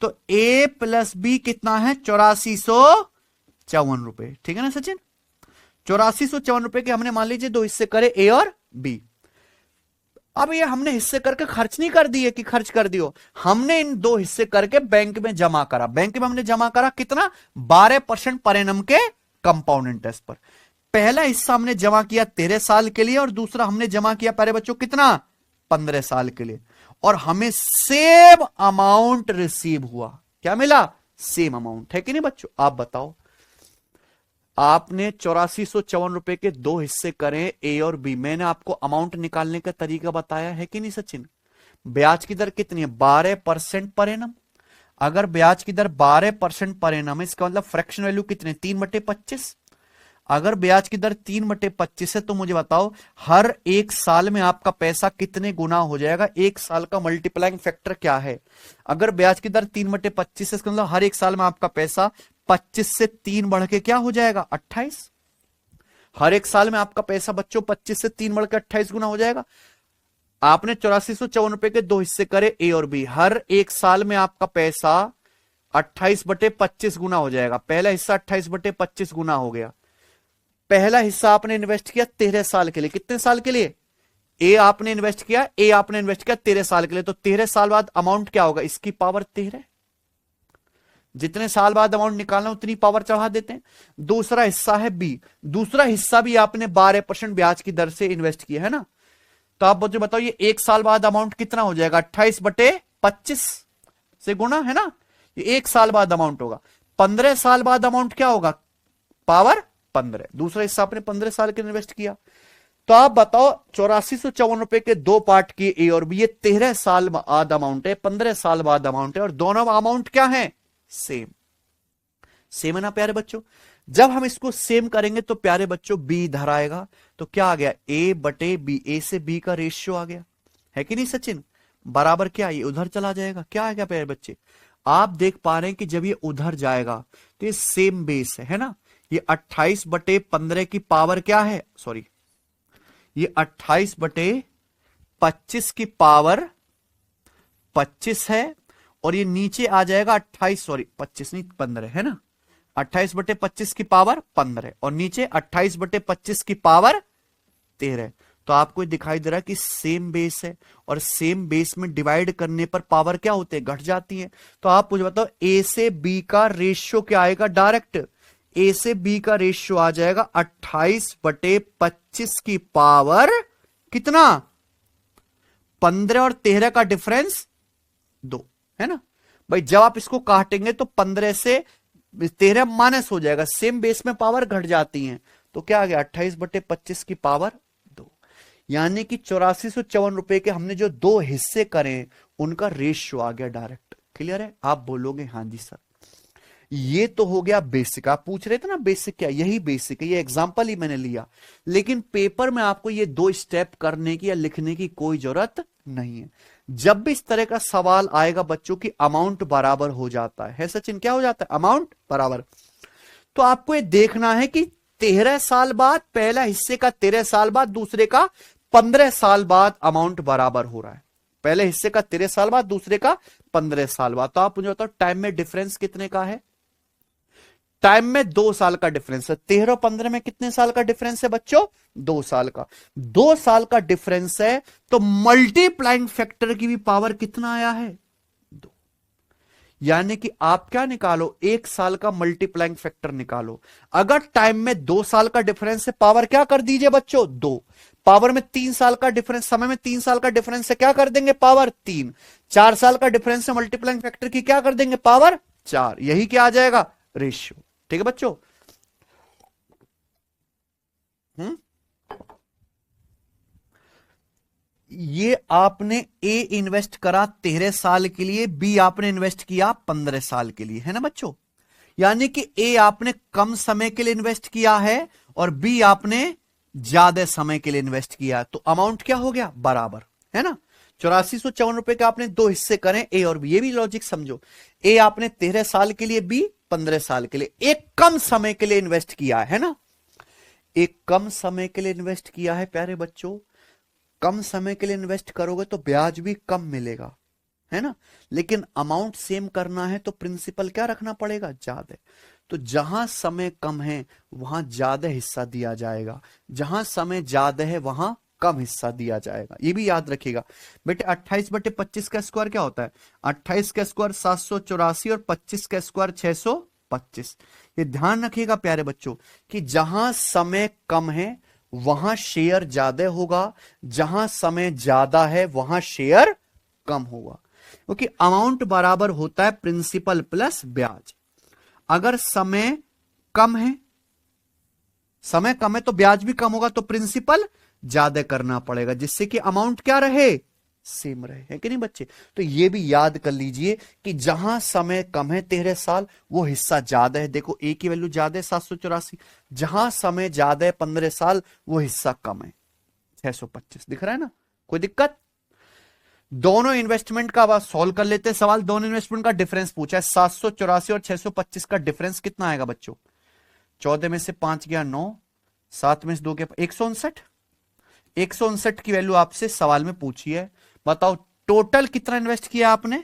तो ए प्लस बी कितना है? 8454 रुपए, ठीक है ना सचिन? 8454 रुपए के हमने मान लीजिए दो हिस्से करे, ए और बी। अब ये हमने हिस्से करके खर्च नहीं कर दिए कि खर्च कर दियो, हमने इन दो हिस्से करके बैंक में जमा करा। बैंक में हमने जमा करा कितना? 12% पर एनम के कंपाउंड इंटरेस्ट पर। पहला हिस्सा हमने जमा किया 13 साल के लिए और दूसरा हमने जमा किया प्यारे बच्चों कितना? 15 साल के लिए, और हमें सेम अमाउंट रिसीव हुआ। क्या मिला? सेम अमाउंट, है कि नहीं बच्चों? आप बताओ, आपने 8454 रुपए के दो हिस्से करें, ए और बी। मैंने आपको अमाउंट निकालने का तरीका बताया है कि नहीं सचिन? ब्याज की दर कितनी है? 12% पर एनम। अगर ब्याज की दर 12% पर एनम है, इसका मतलब फ्रैक्शन वैल्यू कितने? 3/25। अगर ब्याज की दर 3/25 है तो मुझे बताओ हर एक साल में आपका पैसा कितने गुना हो जाएगा? एक साल का मल्टीप्लाइंग फैक्टर क्या है? अगर ब्याज की दर 3/25 है, इसका मतलब हर एक साल में आपका पैसा 25 से 3 बढ़ के क्या हो जाएगा? 28। हर एक साल में आपका पैसा बच्चों 25 से 3 बढ़ के 28 गुना हो जाएगा। आपने 8454 रुपए के दो हिस्से करे, ए और बी। हर एक साल में आपका पैसा 28/25 गुना हो जाएगा। पहला हिस्सा 28/25 गुना हो गया। पहला हिस्सा आपने इन्वेस्ट किया 13 साल के लिए। कितने साल के लिए? ए आपने इन्वेस्ट किया 13 साल के लिए। तो 13 साल बाद अमाउंट क्या होगा? इसकी पावर 13। जितने साल बाद अमाउंट निकालना उतनी पावर चढ़ा देते हैं। दूसरा हिस्सा है बी। दूसरा हिस्सा भी आपने 12% ब्याज की दर से इन्वेस्ट किया है ना? तो आप मुझे बताओ ये एक साल बाद अमाउंट कितना हो जाएगा? 28/25 से गुना, है ना? ये एक साल बाद अमाउंट होगा। 15 साल बाद अमाउंट क्या होगा? पावर 15। दूसरा हिस्सा आपने 15 साल के इन्वेस्ट किया। तो आप बताओ 8454 के दो पार्ट किए, ए और बी। ये 13 साल बाद अमाउंट है, 15 साल बाद अमाउंट है, और दोनों अमाउंट क्या है? सेम। सेम है ना प्यारे बच्चों? जब हम इसको सेम करेंगे तो प्यारे बच्चों बी इधर आएगा, तो क्या आ गया? A/B। ए से बी का रेशियो आ गया, है कि नहीं सचिन? बराबर क्या? ये उधर चला जाएगा। क्या आएगा प्यारे बच्चे? आप देख पा रहे हैं कि जब ये उधर जाएगा तो ये सेम बेस है ना? ये 28/15 की पावर क्या है? सॉरी, ये 28/25 की पावर 25 है, और ये नीचे आ जाएगा 28, सॉरी 25 नहीं 15 है ना? 28/25 की पावर 15 और नीचे 28/25 की पावर 13। तो आपको दिखाई दे रहा है कि सेम बेस है, और सेम बेस में डिवाइड करने पर पावर क्या होते हैं? घट जाती है। तो आप मुझे बताओ ए से बी का रेशियो क्या आएगा? डायरेक्ट ए से बी का रेशियो आ जाएगा 28/25 की पावर कितना, 15 और 13 का डिफरेंस 2, है ना भाई। जब आप इसको काटेंगे तो 15 से 13 माइनस हो जाएगा, सेम बेस में पावर घट जाती है, तो क्या आ गया 28/25 की पावर 2। यानी कि 8454 रुपए के हमने जो दो हिस्से करें उनका रेशियो आ गया डायरेक्ट। क्लियर है? आप बोलोगे हाँ जी सर। ये तो हो गया बेसिक। आप पूछ रहे थे ना बेसिक क्या, यही बेसिक है, ये एग्जांपल ही मैंने लिया। लेकिन पेपर में आपको ये दो स्टेप करने की या लिखने की कोई जरूरत नहीं है। जब भी इस तरह का सवाल आएगा बच्चों की अमाउंट बराबर हो जाता है सचिन, क्या हो जाता है, अमाउंट बराबर। तो आपको ये देखना है कि 13 साल बाद पहला हिस्से का 13 साल बाद दूसरे का 15 साल बाद अमाउंट बराबर हो रहा है। पहले हिस्से का 13 साल बाद दूसरे का 15 साल बाद। तो आप मुझे बताओ टाइम में डिफरेंस कितने का है? टाइम में 2 साल का डिफरेंस है। 13 और 15 में कितने साल का डिफरेंस है बच्चों? 2 साल का। 2 साल का डिफरेंस है तो मल्टीप्लाइंग फैक्टर की भी पावर कितना आया है? 2। यानी कि आप क्या निकालो, 1 साल का मल्टीप्लाइंग फैक्टर निकालो। अगर टाइम में 2 साल का डिफरेंस है, पावर क्या कर दीजिए बच्चों? 2। पावर में 3 साल का डिफरेंस, समय में 3 साल का डिफरेंस है, क्या कर देंगे? पावर 3। 4 साल का डिफरेंस है, मल्टीप्लाइंग फैक्टर की क्या कर देंगे? पावर 4। यही क्या आ जाएगा? रेशियो। ठीक है बच्चों? ये आपने ए इन्वेस्ट करा 13 साल के लिए, बी आपने इन्वेस्ट किया 15 साल के लिए, है ना बच्चों। यानी कि ए आपने कम समय के लिए इन्वेस्ट किया है और बी आपने ज्यादा समय के लिए इन्वेस्ट किया, तो अमाउंट क्या हो गया? बराबर, है ना। 8454 रुपए के आपने दो हिस्से करें, ए और बी। ये भी लॉजिक समझो, ए आपने 13 साल के लिए, बी 15 साल के लिए। एक कम समय के लिए इन्वेस्ट किया है ना, एक कम समय के लिए इन्वेस्ट किया है प्यारे बच्चों। कम समय के लिए इन्वेस्ट करोगे तो ब्याज भी कम मिलेगा, है ना। लेकिन अमाउंट सेम करना है तो प्रिंसिपल क्या रखना पड़ेगा? ज्यादा। तो जहां समय कम है वहां ज्यादा हिस्सा दिया जाएगा, जहां समय ज्यादा है वहां कम हिस्सा दिया जाएगा। ये भी याद रखिएगा बेटे। 28/25 का स्क्वायर क्या होता है? 28 का स्क्वायर 784 और 25 का स्क्वायर 625। ये ध्यान रखिएगा प्यारे बच्चों कि जहां समय कम है वहां शेयर ज्यादा होगा, जहां समय ज्यादा है वहां शेयर कम होगा, क्योंकि अमाउंट बराबर होता है प्रिंसिपल प्लस ब्याज। अगर समय कम है, समय कम है तो ब्याज भी कम होगा, तो प्रिंसिपल ज्यादा करना पड़ेगा जिससे कि अमाउंट क्या रहे? सेम रहे, है कि नहीं बच्चे। तो ये भी याद कर लीजिए कि जहां समय कम है 13 साल वो हिस्सा ज्यादा है। देखो ए की वैल्यू ज्यादा है 784, जहां समय ज्यादा है 15 साल वो हिस्सा कम है 625। दिख रहा है ना, कोई दिक्कत? दोनों इन्वेस्टमेंट का अब सॉल्व कर लेते हैं सवाल। दोनों इन्वेस्टमेंट का डिफरेंस पूछा है, 784 और 625 का डिफरेंस कितना आएगा बच्चों? 14 में से 5 गया 9, 7 में से 2 गया 159। 159 की वैल्यू आपसे सवाल में पूछी है, बताओ टोटल कितना इन्वेस्ट किया आपने?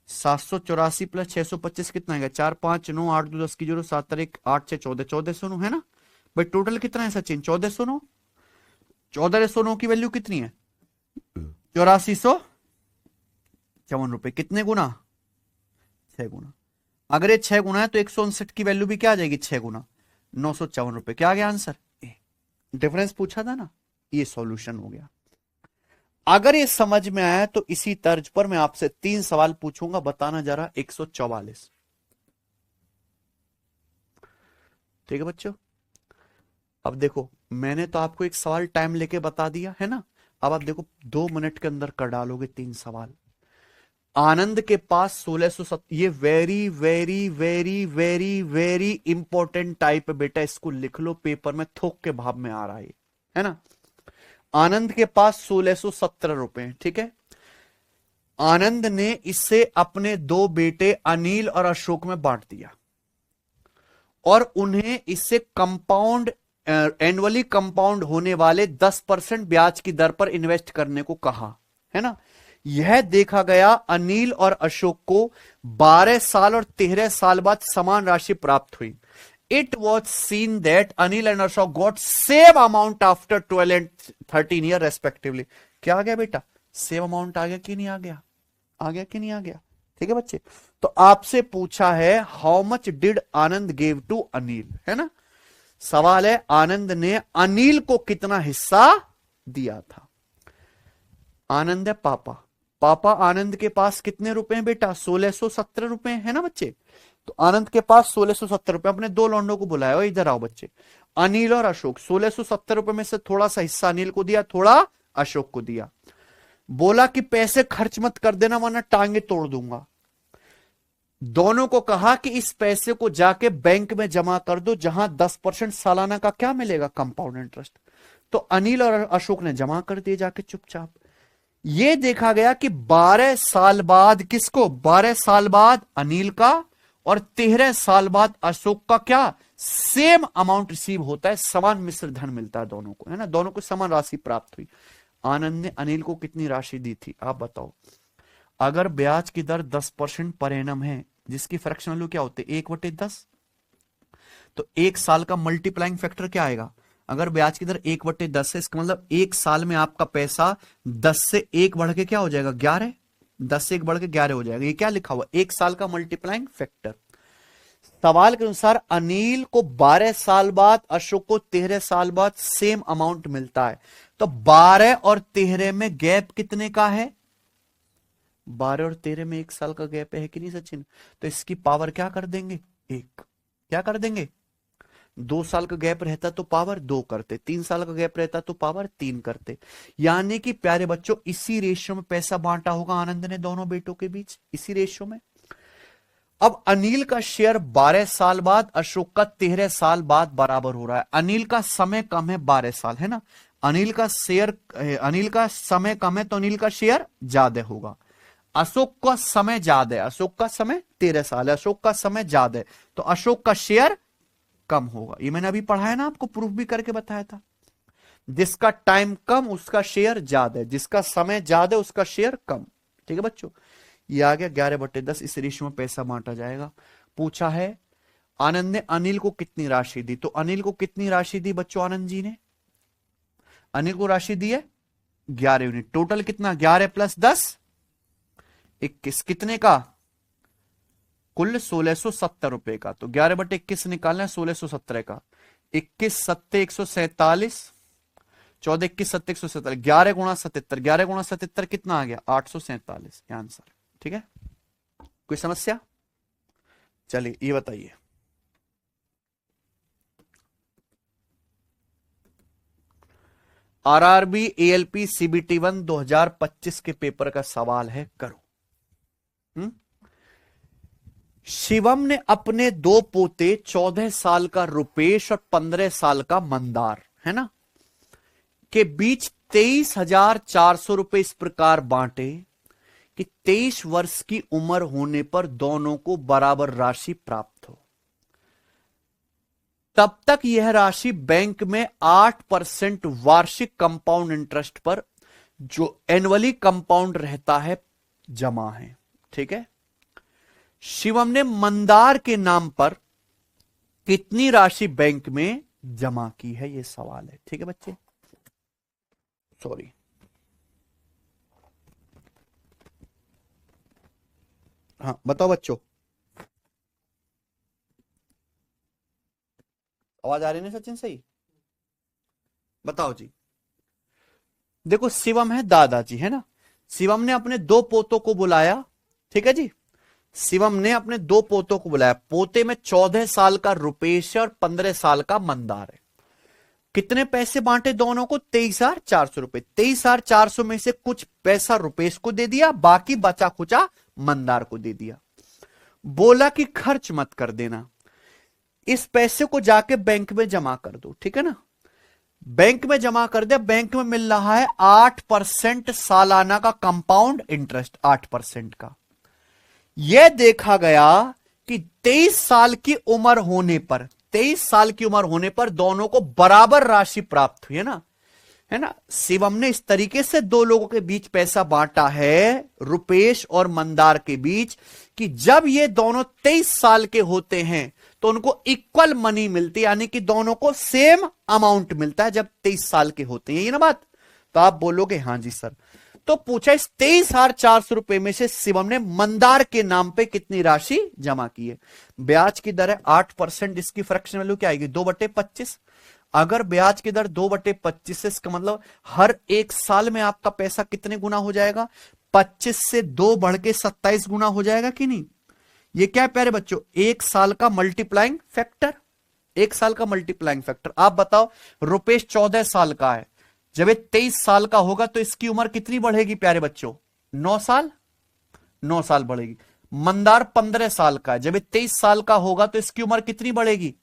784 प्लस 625 कितना है? 4 5 9 8 2 10 की 0 7 1 8 6 14 1409, है ना भाई। टोटल कितना है सचिन? 1409। 1409 की वैल्यू कितनी है? 8454 रुपए। कितने गुना? 6 गुना। अगर ये 6 गुना है तो 159 की वैल्यू भी क्या आ जाएगी? 6 गुना, 954 रुपए। क्या आ गया आंसर? डिफरेंस पूछा था ना, ये सॉल्यूशन हो गया। अगर ये समझ में आया तो इसी तर्ज पर मैं आपसे 3 सवाल पूछूंगा, बताना जरा। 144। ठीक है बच्चों। अब देखो मैंने तो आपको एक सवाल टाइम लेके बता दिया है ना, अब आप देखो 2 मिनट के अंदर कर डालोगे 3 सवाल। आनंद के पास 1607, ये very very very very very important type है बेटा, इसको लिख लो पेपर में, थोक के भाव में आ रहा है ना। आनंद के पास 1617 रुपए हैं, ठीक है। आनंद ने इससे अपने 2 बेटे अनिल और अशोक में बांट दिया और उन्हें इससे कंपाउंड एनुअली कंपाउंड होने वाले 10% ब्याज की दर पर इन्वेस्ट करने को कहा, है ना। यह देखा गया अनिल और अशोक को 12 साल और 13 साल बाद समान राशि प्राप्त हुई। It was seen that Anil and Ashok got same amount after 12 and 13 years respectively. क्या आ गया बेटा? सेम अमाउंट आ गया कि नहीं आ गया? आ गया कि नहीं आ गया? ठीक है बच्चे। तो आपसे पूछा है how much did Anand give to Anil, है ना। सवाल है आनंद ने अनिल को कितना हिस्सा दिया था। आनंद है पापा, पापा आनंद के पास कितने रुपए हैं बेटा, 1617 रुपए है ना बच्चे। तो आनंद के पास 1670 रुपए, अपने दो लौंडों को बुलाया, इधर आओ बच्चे, अनिल और अशोक। 1670 रुपए में से थोड़ा सा हिस्सा अनिल को दिया, थोड़ा अशोक को दिया। बोला कि पैसे खर्च मत कर देना वरना टांगे तोड़ दूंगा। दोनों को कहा कि इस पैसे को जाके बैंक में जमा कर दो, जहां 10% सालाना का क्या मिलेगा, कंपाउंड इंटरेस्ट। तो अनिल और अशोक ने जमा कर दिए जाके चुपचाप। यह देखा गया कि 12 साल बाद किसको, 12 साल बाद अनिल का और 13 साल बाद अशोक का क्या सेम अमाउंट रिसीव होता है, समान मिश्र धन मिलता है दोनों को, है ना। दोनों को समान राशि प्राप्त हुई। आनंद ने अनिल को कितनी राशि दी थी, आप बताओ। अगर ब्याज की दर 10% पर एनम है, जिसकी फ्रैक्शन वैल्यू क्या होती है 1/10, तो एक साल का मल्टीप्लाइंग फैक्टर क्या आएगा। अगर ब्याज की दर 1/10 है, इसका मतलब एक साल में आपका पैसा 10 से 1 बढ़ के क्या हो जाएगा 11, 10 से 1 बढ़ के 11 हो जाएगा। ये क्या लिखा हुआ, एक साल का मल्टीप्लाइंग फैक्टर। सवाल के अनुसार अनिल को 12 साल बाद, अशोक को 13 साल बाद सेम अमाउंट मिलता है। तो 12 और 13 में गैप कितने का है, 12 और 13 में 1 साल का गैप है कि नहीं सचिन। तो इसकी पावर क्या कर देंगे, 1। क्या कर देंगे, 2 साल का गैप रहता तो पावर 2 करते, 3 साल का गैप रहता तो पावर 3 करते। यानी कि प्यारे बच्चों इसी रेशियो में पैसा बांटा होगा आनंद ने दोनों बेटों के बीच, इसी रेशियो में। अब अनिल का शेयर 12 साल बाद, अशोक का 13 साल बाद बराबर हो रहा है। अनिल का समय कम है 12 साल, है ना। अनिल का समय कम है तो अनिल का शेयर ज्यादा होगा। अशोक का समय ज्यादा है, अशोक का समय 13 साल है, अशोक का समय ज्यादा है, तो अशोक का शेयर कम होगा। ये मैंने अभी पढ़ा है ना, आपको प्रूफ भी करके बताया था। जिसका टाइम कम उसका शेयर ज्यादा है, जिसका समय ज्यादा उसका शेयर कम। ठीक है बच्चों, ये आ गया 11/10, इस रेशियो में पैसा बांटा जाएगा। पूछा है आनंद ने अनिल को कितनी राशि दी, तो अनिल को कितनी राशि दी बच्चों, आनंद जी ने अनिल को राशि दी है 11 यूनिट। टोटल कितना, 11 + 10 21, कितने का, कुल 1670 रुपए का। तो 11/21 निकालना है 1670 का। 21 7 147, 14 21 7 147, 11 × 77, 11 × 77 कितना आ गया 847, आंसर। ठीक है, कोई समस्या। चलिए ये बताइए, आरआरबी एएलपी सीबीटी 1 2025 के पेपर का सवाल है, करो। शिवम ने अपने 2 पोते 14 साल का रुपेश और 15 साल का मंदार, है ना, के बीच 23,400 रुपए इस प्रकार बांटे कि 23 वर्ष की उम्र होने पर दोनों को बराबर राशि प्राप्त हो। तब तक यह राशि बैंक में 8% वार्षिक कंपाउंड इंटरेस्ट पर, जो एनुअली कंपाउंड रहता है, जमा है। ठीक है, शिवम ने मंदार के नाम पर कितनी राशि बैंक में जमा की है, यह सवाल है। ठीक है बच्चे, सॉरी, हाँ बताओ बच्चों, आवाज आ रही है ना सचिन, सही बताओ जी। देखो शिवम है दादाजी, है ना। शिवम ने अपने 2 पोतों को बुलाया, ठीक है जी। शिवम ने अपने 2 पोतों को बुलाया। पोते में 14 साल का रुपेश है और 15 साल का मंदार है। कितने पैसे बांटे दोनों को, 23,400 रुपए। 23,400 में से कुछ पैसा रुपेश को दे दिया, बाकी बचा खुचा मंदार को दे दिया। बोला कि खर्च मत कर देना, इस पैसे को जाके बैंक में जमा कर दो। ठीक है ना, बैंक में जमा कर दे। बैंक में मिल रहा है 8% सालाना का कंपाउंड इंटरेस्ट, 8% का। यह देखा गया कि 23 साल की उम्र होने पर, 23 साल की उम्र होने पर दोनों को बराबर राशि प्राप्त हुई, है ना। शिवम ने इस तरीके से 2 लोगों के बीच पैसा बांटा है, रुपेश और मंदार के बीच, कि जब ये दोनों 23 साल के होते हैं तो उनको इक्वल मनी मिलती है, यानी कि दोनों को सेम अमाउंट मिलता है जब 23 साल के होते हैं, ये ना बात। तो आप बोलोगे हां जी सर। तो पूछा इस 23,400 में से शिवम ने मंदार के नाम पे कितनी राशि जमा की है। ब्याज की दर है 8%, इसकी फ्रैक्शन वैल्यू क्या आएगी 2/25। अगर ब्याज की दर 2/25 है, इसका मतलब हर एक साल में आपका पैसा कितने गुना हो जाएगा, 25 से 2 बढ़ के 27 गुना हो जाएगा कि नहीं। ये क्या है प्यारे बच्चों, एक साल का मल्टीप्लाइंग फैक्टर। एक साल का मल्टीप्लाइंग फैक्टर। आप बताओ, रुपेश 14 साल का है, जब ये 23 साल का होगा तो इसकी उम्र कितनी बढ़ेगी प्यारे बच्चों, 9 साल। 9 साल बढ़ेगी। मंदार 15 साल का है, जब ये 23 साल का होगा तो इसकी उम्र कितनी बढ़ेगी,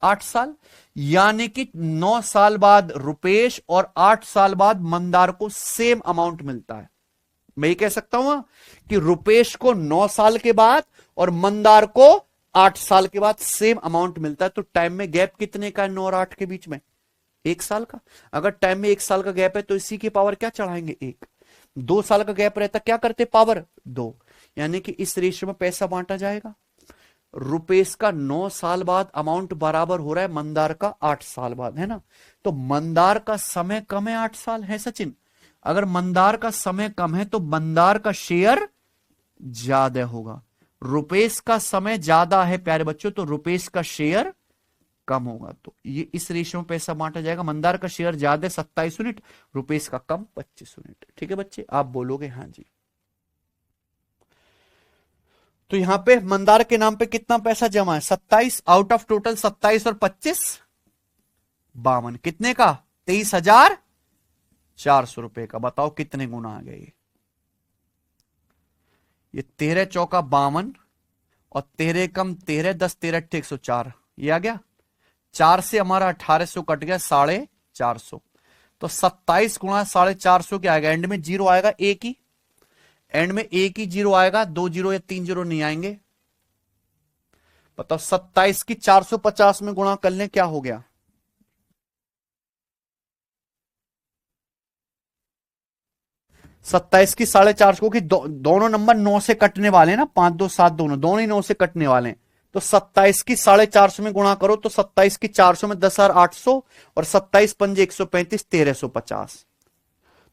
8 साल। यानी कि 9 साल बाद रुपेश और 8 साल बाद मंदार को सेम अमाउंट मिलता है। मैं ये कह सकता हूं कि रुपेश को 9 साल के बाद और मंदार को 8 साल के बाद सेम अमाउंट मिलता है। तो टाइम में गैप कितने का है 9 और 8 के बीच में, 1 साल का। अगर टाइम में 1 साल का गैप है तो इसी की पावर क्या चढ़ाएंगे, 1। 2 साल का गैप रहता क्या करते, पावर 2। यानी कि इस रेशियो में पैसा बांटा जाएगा। रुपेश का 9 साल बाद अमाउंट बराबर हो रहा है मंदार का 8 साल बाद, है ना। तो मंदार का समय कम है 8 साल, है सचिन। अगर मंदार का समय कम है तो मंदार का शेयर ज्यादा होगा। रुपेश का समय ज्यादा है प्यारे बच्चों, तो रुपेश का शेयर कम होगा। तो ये इस रेशियो में पैसा बांटा जाएगा। मंदार का शेयर ज्यादा 27 यूनिट, रुपेश का कम 25 यूनिट। ठीक है बच्चे, आप बोलोगे हाँ जी। तो यहां पे मंदार के नाम पे कितना पैसा जमा है, 27 आउट ऑफ टोटल 27 और 25 52, कितने का, 23,400 का। बताओ कितने गुना आ गए ये 13 चौका 52 और 13 कम 13, 10 13 अट्ठे 104, ये आ गया। 4 से हमारा 1800 कट गया, 450। तो 27 गुणा 450 क्या आएगा, एंड में जीरो आएगा एक ही, एंड में एक ही जीरो आएगा, 2 जीरो या 3 जीरो नहीं आएंगे। बताओ 27 की 450 में गुणा कर लें, क्या हो गया, 27 की 450 को कि दोनों नंबर 9 से कटने वाले हैं ना, 5 2 7, दोनों ही 9 से कटने वाले हैं। तो 27 की 450 में गुणा करो तो 27 की 400 में 10,800 और 27 पंजे 135, 1350।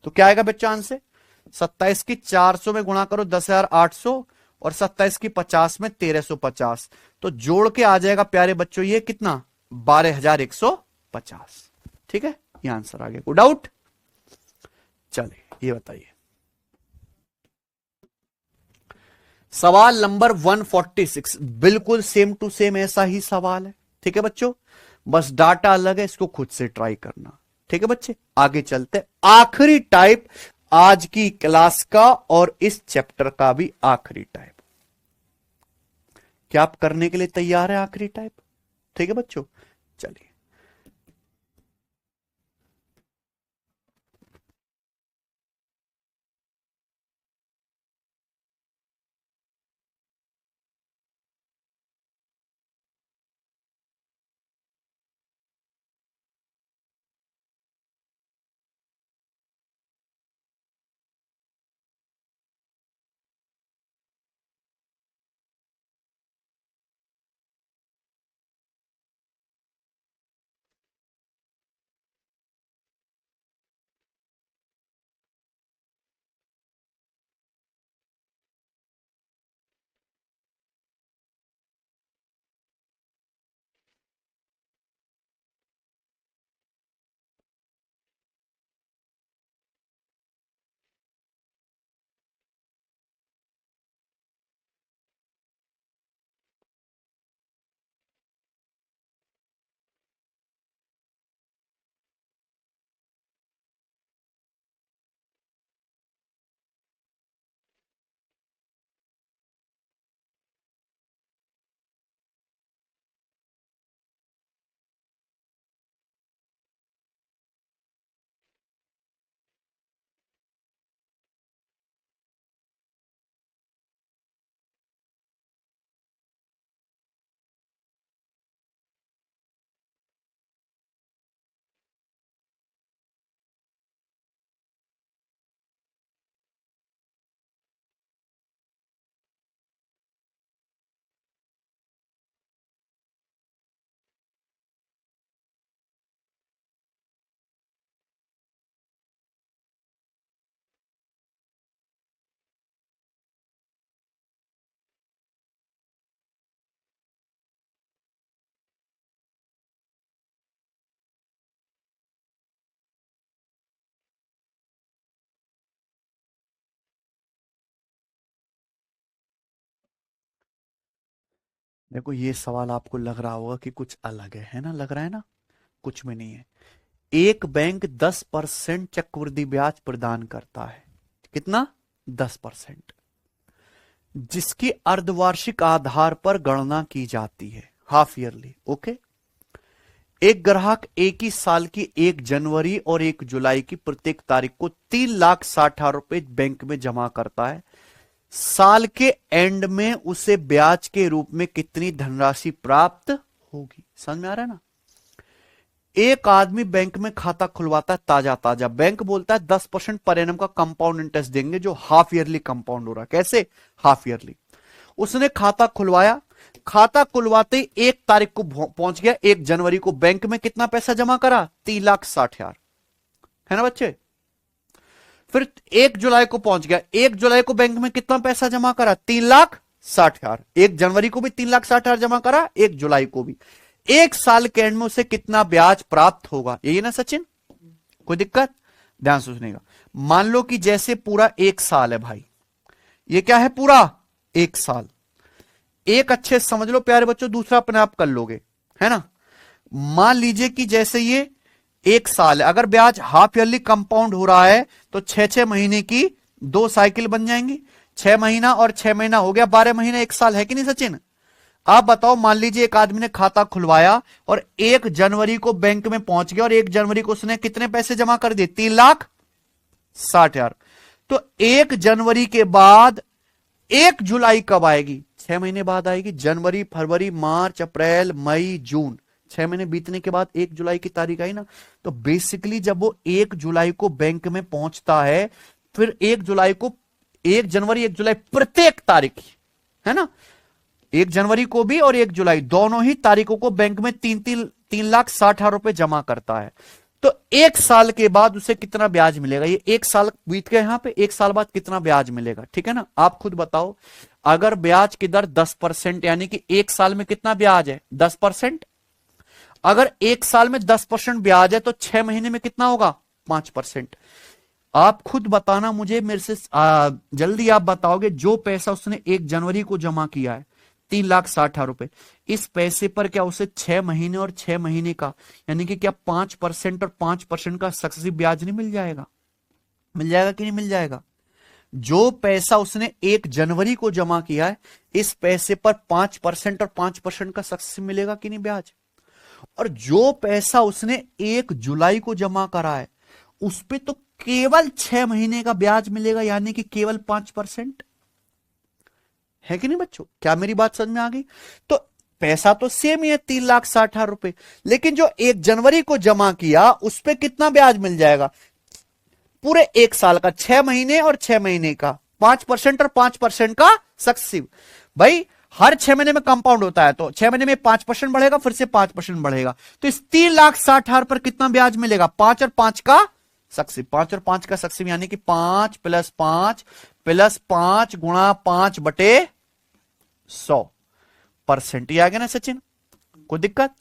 तो क्या आएगा बच्चा आंसर, 27 की 400 में गुणा करो 10,800 और 27 की 50 में 1350। तो जोड़ के आ जाएगा प्यारे बच्चों ये कितना, 12,150। ठीक है, ये आंसर आ गया। कोई डाउट, चलिए ये बताइए सवाल नंबर 146, बिल्कुल सेम टू सेम ऐसा ही सवाल है। ठीक है बच्चों, बस डाटा अलग है, इसको खुद से ट्राई करना। ठीक है बच्चे, आगे चलते, आखिरी टाइप आज की क्लास का और इस चैप्टर का भी आखिरी टाइप। क्या आप करने के लिए तैयार है आखिरी टाइप, ठीक है बच्चों, चलिए। देखो ये सवाल आपको लग रहा होगा कि कुछ अलग है ना, लग रहा है ना, कुछ में नहीं है। एक बैंक 10% चक्रवृद्धि ब्याज प्रदान करता है, कितना, 10%, जिसकी अर्धवार्षिक आधार पर गणना की जाती है, हाफ ईयरली। ओके। एक ग्राहक एक ही साल की 1 जनवरी और 1 जुलाई की प्रत्येक तारीख को 3,60,000 रुपए बैंक में जमा करता है। साल के एंड में उसे ब्याज के रूप में कितनी धनराशि प्राप्त होगी? समझ में आ रहा है ना? एक आदमी बैंक में खाता खुलवाता है ताजा ताजा, बैंक बोलता है 10% पर एनम का कंपाउंड इंटरेस्ट देंगे, जो हाफ ईयरली कंपाउंड हो रहा है। कैसे? Half yearly. उसने खाता खुलवाया, खाता खुलवाते ही 1 तारीख को पहुंच गया, 1 जनवरी को बैंक में कितना पैसा जमा करा? 3,60,000, है ना बच्चे? फिर 1 जुलाई को पहुंच गया, 1 जुलाई को बैंक में कितना पैसा जमा करा? 3,60,000। 1 जनवरी को भी 3,60,000 जमा करा, 1 जुलाई को भी। एक साल के एंड में उसे कितना ब्याज प्राप्त होगा? यही ना सचिन? कोई दिक्कत? ध्यान से सुनेगा। मान लो कि जैसे पूरा 1 साल है भाई, ये क्या है? पूरा 1 साल। एक अच्छे समझ लो प्यारे बच्चों, दूसरा अपने आप कर लोगे, है ना। मान लीजिए कि जैसे ये 1 साल है, अगर ब्याज हाफ ईयरली कंपाउंड हो रहा है तो 6-6 महीने की 2 साइकिल बन जाएंगी। 6 महीना और 6 महीना हो गया 12 महीने, 1 साल, है कि नहीं सचिन? आप बताओ, मान लीजिए एक आदमी ने खाता खुलवाया और 1 जनवरी को बैंक में पहुंच गया और 1 जनवरी को उसने कितने पैसे जमा कर दिए? 3,60,000। तो 1 जनवरी के बाद 1 जुलाई कब आएगी? 6 महीने बाद आएगी। जनवरी, फरवरी, मार्च, अप्रैल, मई, जून, 6 महीने बीतने के बाद 1 जुलाई की तारीख आई ना। तो बेसिकली जब वो 1 जुलाई को बैंक में पहुंचता है, फिर 1 जुलाई को, 1 जनवरी 1 जुलाई प्रत्येक तारीख, है ना, 1 जनवरी को भी और 1 जुलाई, दोनों ही तारीखों को बैंक में 3,60,000 रुपए जमा करता है। तो 1 साल के बाद उसे कितना ब्याज मिलेगा? ये 1 साल बीत गया यहां पे, 1 साल बाद कितना ब्याज मिलेगा? ठीक है ना, आप खुद बताओ। अगर ब्याज की दर 10%, यानी कि 1 साल में कितना ब्याज है? 10%। अगर 1 साल में 10% ब्याज है तो 6 महीने में कितना होगा? 5%। आप खुद बताना मुझे, मेरे से जल्दी आप बताओगे। जो पैसा उसने 1 जनवरी को जमा किया है, 3,60,000 रुपए, इस पैसे पर क्या उसे 6 महीने और 6 महीने का, यानी कि क्या 5% और 5% का सक्सेसिव ब्याज नहीं मिल जाएगा? मिल जाएगा कि नहीं मिल जाएगा? जो पैसा उसने 1 जनवरी को जमा किया है, इस पैसे पर 5% और 5% का सक्सेसिव मिलेगा कि नहीं ब्याज? और जो पैसा उसने 1 जुलाई को जमा करा है, उस पे तो केवल 6 महीने का ब्याज मिलेगा, यानी कि केवल 5%, है कि नहीं बच्चों? क्या मेरी बात समझ में आ गई? तो पैसा तो सेम ही है, 3,60,000 रुपए, लेकिन जो 1 जनवरी को जमा किया उस पे कितना ब्याज मिल जाएगा? पूरे 1 साल का, 6 महीने और 6 महीने का, 5% और 5% का सक्सेसिव। भाई हर 6 महीने में कंपाउंड होता है, तो 6 महीने में 5% बढ़ेगा, फिर से 5% बढ़ेगा। तो इस 3,60,000 पर कितना ब्याज मिलेगा? 5 और 5 का सक्सेसिव, 5 और 5 का सक्सेसिव, यानी कि 5 + 5 + 5 × 5/100%। ये आ गया ना सचिन? कोई दिक्कत?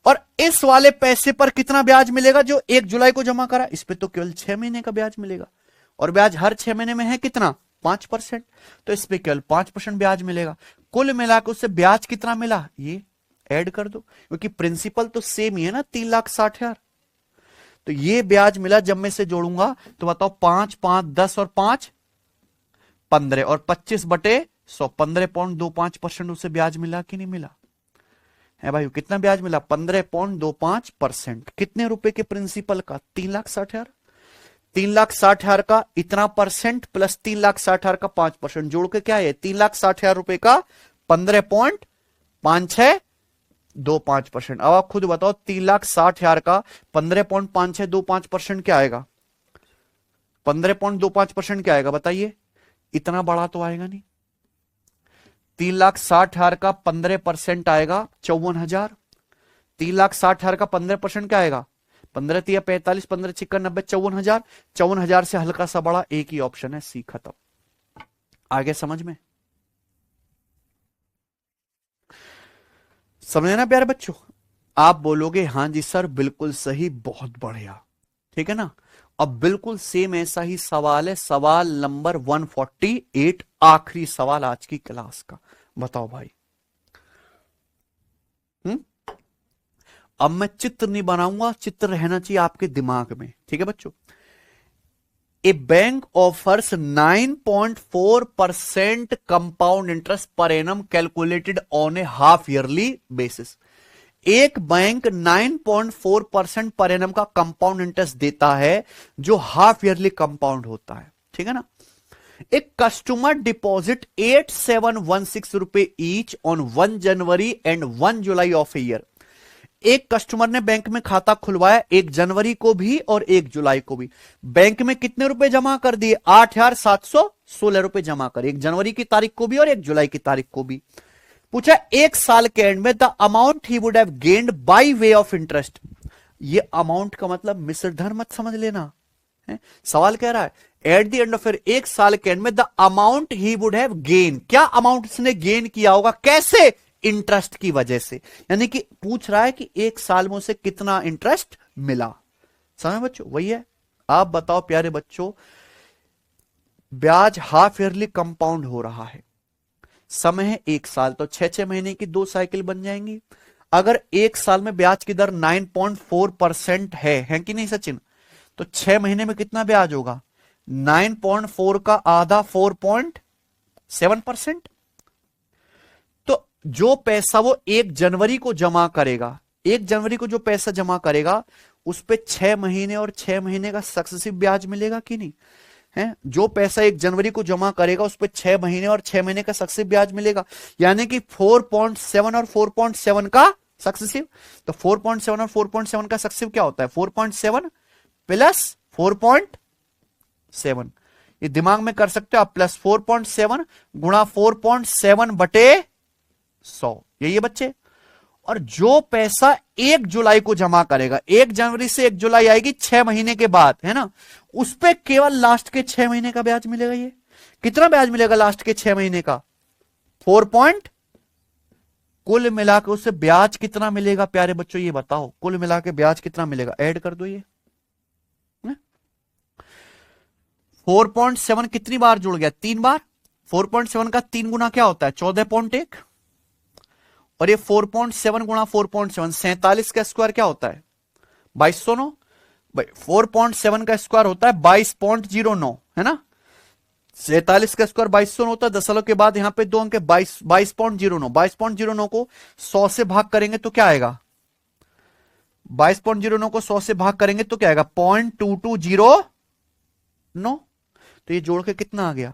और इस वाले पैसे पर कितना ब्याज मिलेगा जो 1 जुलाई को जमा करा? इस पे तो केवल 6 महीने का ब्याज मिलेगा, और ब्याज हर 6 महीने में है कितना? 5%। तो इस पे केवल 5% ब्याज मिलेगा। कुल मिलाकर उससे ब्याज कितना मिला? ये ऐड कर दो, क्योंकि प्रिंसिपल तो सेम ही है ना, 3,60,000। तो ये ब्याज मिला, जब मैं से जोड़ूंगा तो बताओ, 5 5 10 और 5 15 और 25/100, 15.25% उसे ब्याज मिला कि नहीं मिला? है भाई, कितना ब्याज मिला? 15.25%। कितने रुपए के प्रिंसिपल का? 3,60,000। 3,60,000 का इतना परसेंट प्लस 3,60,000 का 5% जोड़ के क्या है? 3,60,000 रुपए का 15.5625%। अब आप खुद बताओ, 3,60,000 का 15.5625% क्या आएगा? 15.25% क्या आएगा बताइए? इतना बड़ा तो आएगा नहीं। 3,60,000 का 15% आएगा 54,000। 3,60,000 का 15% क्या आएगा? 15 × 45, 15 × 6 = 90, 54,000। 54,000 से हल्का सा बड़ा एक ही ऑप्शन है, सी। खत्म। आगे समझ में? समझे ना प्यारे बच्चों? आप बोलोगे हाँ जी सर, बिल्कुल सही, बहुत बढ़िया, ठीक है ना। अब बिल्कुल सेम ऐसा ही सवाल है, सवाल नंबर 148, आखिरी सवाल आज की क्लास का। बताओ भाई, हम्म। अब मैं चित्र नहीं बनाऊंगा, चित्र रहना चाहिए आपके दिमाग में, ठीक है बच्चों। A bank offers 9.4% compound interest per annum calculated on a half yearly basis. एक बैंक 9.4% पर एनम का कंपाउंड इंटरेस्ट देता है जो हाफ ईयरली कंपाउंड होता है, ठीक है ना। एक कस्टमर डिपॉजिट 8716 रुपए each on 1 January and 1 July of a year. एक कस्टमर ने बैंक में खाता खुलवाया 1 जनवरी को भी और 1 जुलाई को भी। बैंक में कितने रुपए जमा कर दिए? 8716 रुपए जमा कर, 1 जनवरी की तारीख को भी और 1 जुलाई की तारीख को भी। पूछा 1 साल के एंड में the amount he would have gained by way of interest. ये अमाउंट का मतलब मिश्रधन मत समझ लेना है। सवाल कह रहा है एट द एंड ऑफ 1 साल के एंड में the amount he would have gain, क्या अमाउंट इसने गेन किया होगा, कैसे? इंटरेस्ट की वजह से। यानी कि पूछ रहा है कि 1 साल में उसे कितना इंटरेस्ट मिला। समझ बच्चों, वही है। आप बताओ प्यारे बच्चों, ब्याज हाफ ईयरली कंपाउंड हो रहा है, समय है 1 साल, तो 6-6 महीने की 2 साइकिल बन जाएंगी। अगर 1 साल में ब्याज की दर 9.4% है कि नहीं सचिन, तो 6 महीने में कितना ब्याज होगा? 9.4 का आधा 4.7%। तो जो पैसा वो 1 जनवरी को जमा करेगा, 1 जनवरी को जो पैसा जमा करेगा उस पे 6 महीने और 6 महीने का सक्सेसिव ब्याज मिलेगा कि नहीं है। जो पैसा 1 जनवरी को जमा करेगा उस पे 6 महीने और 6 महीने का सक्सेसिव ब्याज मिलेगा, यानी कि 4.7 और 4.7 का सक्सेसिव। तो 4.7 और 4.7 का सक्सेसिव क्या होता है? 4.7 प्लस 4.7। ये दिमाग में कर सकते हो आप, प्लस 4.7 गुणा 4.7 बटे 100, यही है बच्चे। और जो पैसा 1 जुलाई को जमा करेगा, 1 जनवरी से 1 जुलाई आएगी 6 महीने के बाद, है ना, उस पे केवल लास्ट के 6 महीने का ब्याज मिलेगा। ये कितना ब्याज मिलेगा लास्ट के 6 महीने का? 4 कुल मिलाकर उससे ब्याज कितना मिलेगा प्यारे बच्चों, ये बताओ। कुल मिलाकर ब्याज कितना मिलेगा? ऐड कर दो ये। 4.7 कितनी बार जुड़ गया? 3 बार। 4.7 का 3 गुना क्या होता है? 14.1। और ये 4.7 गुणा 4.7 47 का स्क्वायर क्या होता है? 2209। भाई 4.7 का स्क्वायर होता है 22.09, है ना। 47 का स्क्वायर 2209 होता है, दशमलव के बाद यहां पे 2 अंक 22.09। 22.09 को 100 से भाग करेंगे तो क्या आएगा? 22.09 को 100 से भाग करेंगे तो क्या आएगा? 0.2209। तो ये जोड़ के कितना आ गया?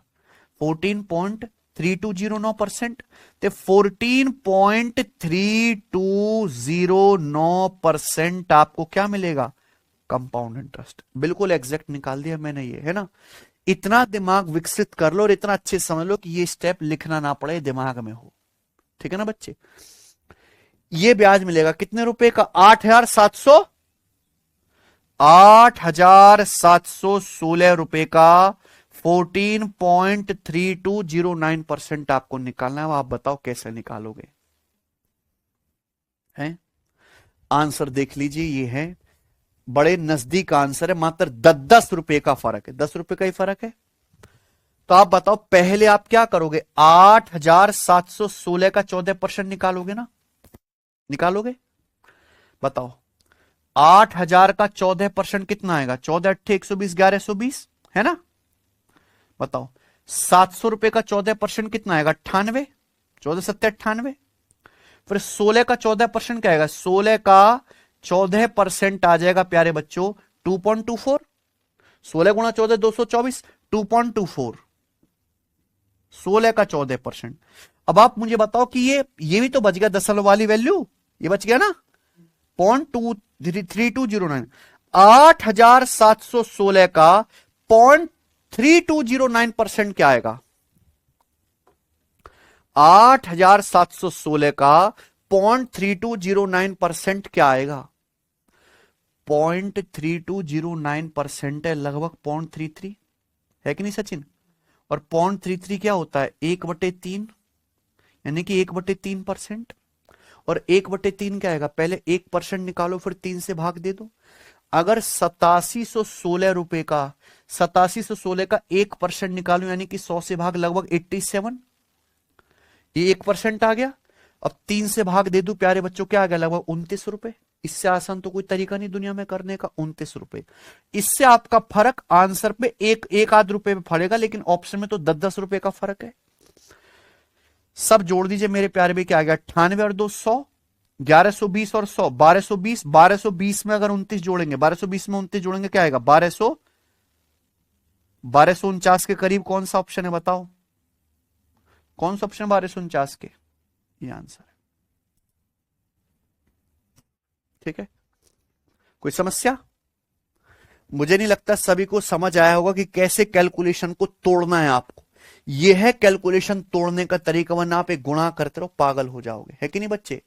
14.3209%। तो 14.3209% आपको क्या मिलेगा? Compound interest. बिल्कुल एग्जैक्ट निकाल दिया मैंने ये, है ना। इतना दिमाग विकसित कर लो और इतना अच्छे समझ लो कि ये स्टेप लिखना ना पड़े, दिमाग में हो, ठीक है ना बच्चे। ये ब्याज मिलेगा कितने रुपए का? 8,716 रुपए का। 14.3209% आपको निकालना है। आप बताओ कैसे निकालोगे? हैं? आंसर देख लीजिए, ये है बड़े नजदीक आंसर है, मात्र 10 रुपए का फर्क है, 10 रुपए का ही फर्क है। तो आप बताओ पहले आप क्या करोगे? 8,716 का 14% निकालोगे ना? निकालोगे? बताओ 8,000 का 14% कितना आएगा? 14 8 120 1120, है ना। बताओ 700 रुपए का 14% कितना आएगा? 98। 14 7 98। फिर 16 का 14% क्या आएगा? 16 का 14% आ जाएगा प्यारे बच्चों 2.24। 16 गुणा 14 224, 2.24। 16 का 14%। अब आप मुझे बताओ कि ये भी तो बच गया दशमलव वाली वैल्यू, ये बच गया ना 0.3209। 8,716 का 0.3209% क्या आएगा? 8,716 का 0.3209% क्या आएगा? 0.3209% है, लगभग 0.33 है कि नहीं सचिन। और 0.33 क्या होता है? 1/3, यानी कि 1/3%। और 1/3 क्या आएगा? पहले 1% निकालो फिर 3 से भाग दे दो। अगर 8716 रुपए का 8716 का 1% निकालो, यानी कि 100 से भाग लगभग 87, ये 1% आ गया। अब 3 से भाग दे दूं प्यारे बच्चों, क्या आ गया? लगभग 29 रुपए। इससे आसान तो कोई तरीका नहीं दुनिया में करने का। 29 रुपए। इससे आपका फर्क आंसर पे एक आध रुपए में फड़ेगा, लेकिन ऑप्शन में तो 10-10 रुपए का फर्क है। सब जोड़ दीजिए मेरे प्यारे भाई, क्या आ गया? 98 और 200, 1120 और 100, 1220। 1220 में अगर 29 जोड़ेंगे, 1220 में 29 जोड़ेंगे, क्या आएगा? 1249 के करीब। कौन सा ऑप्शन है बताओ? कौन सा ऑप्शन 1249 के? ये आंसर है। ठीक है, कोई समस्या? मुझे नहीं लगता सभी को समझ आया होगा कि कैसे कैलकुलेशन को तोड़ना है आपको। यह है कैलकुलेशन तोड़ने का तरीका, वरना आप एक गुणा करते रहो पागल हो जाओगे, है कि नहीं बच्चे?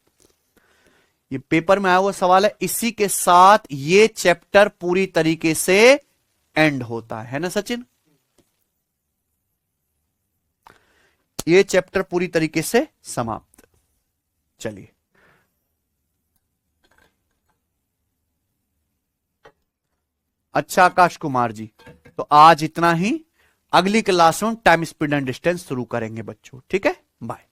ये पेपर में आया हुआ सवाल है। इसी के साथ ये चैप्टर पूरी तरीके से एंड होता है ना सचिन? ये चैप्टर पूरी तरीके से समाप्त। चलिए, अच्छा आकाश कुमार जी, तो आज इतना ही। अगली क्लास में टाइम स्पीड एंड डिस्टेंस शुरू करेंगे बच्चों। ठीक है, बाय।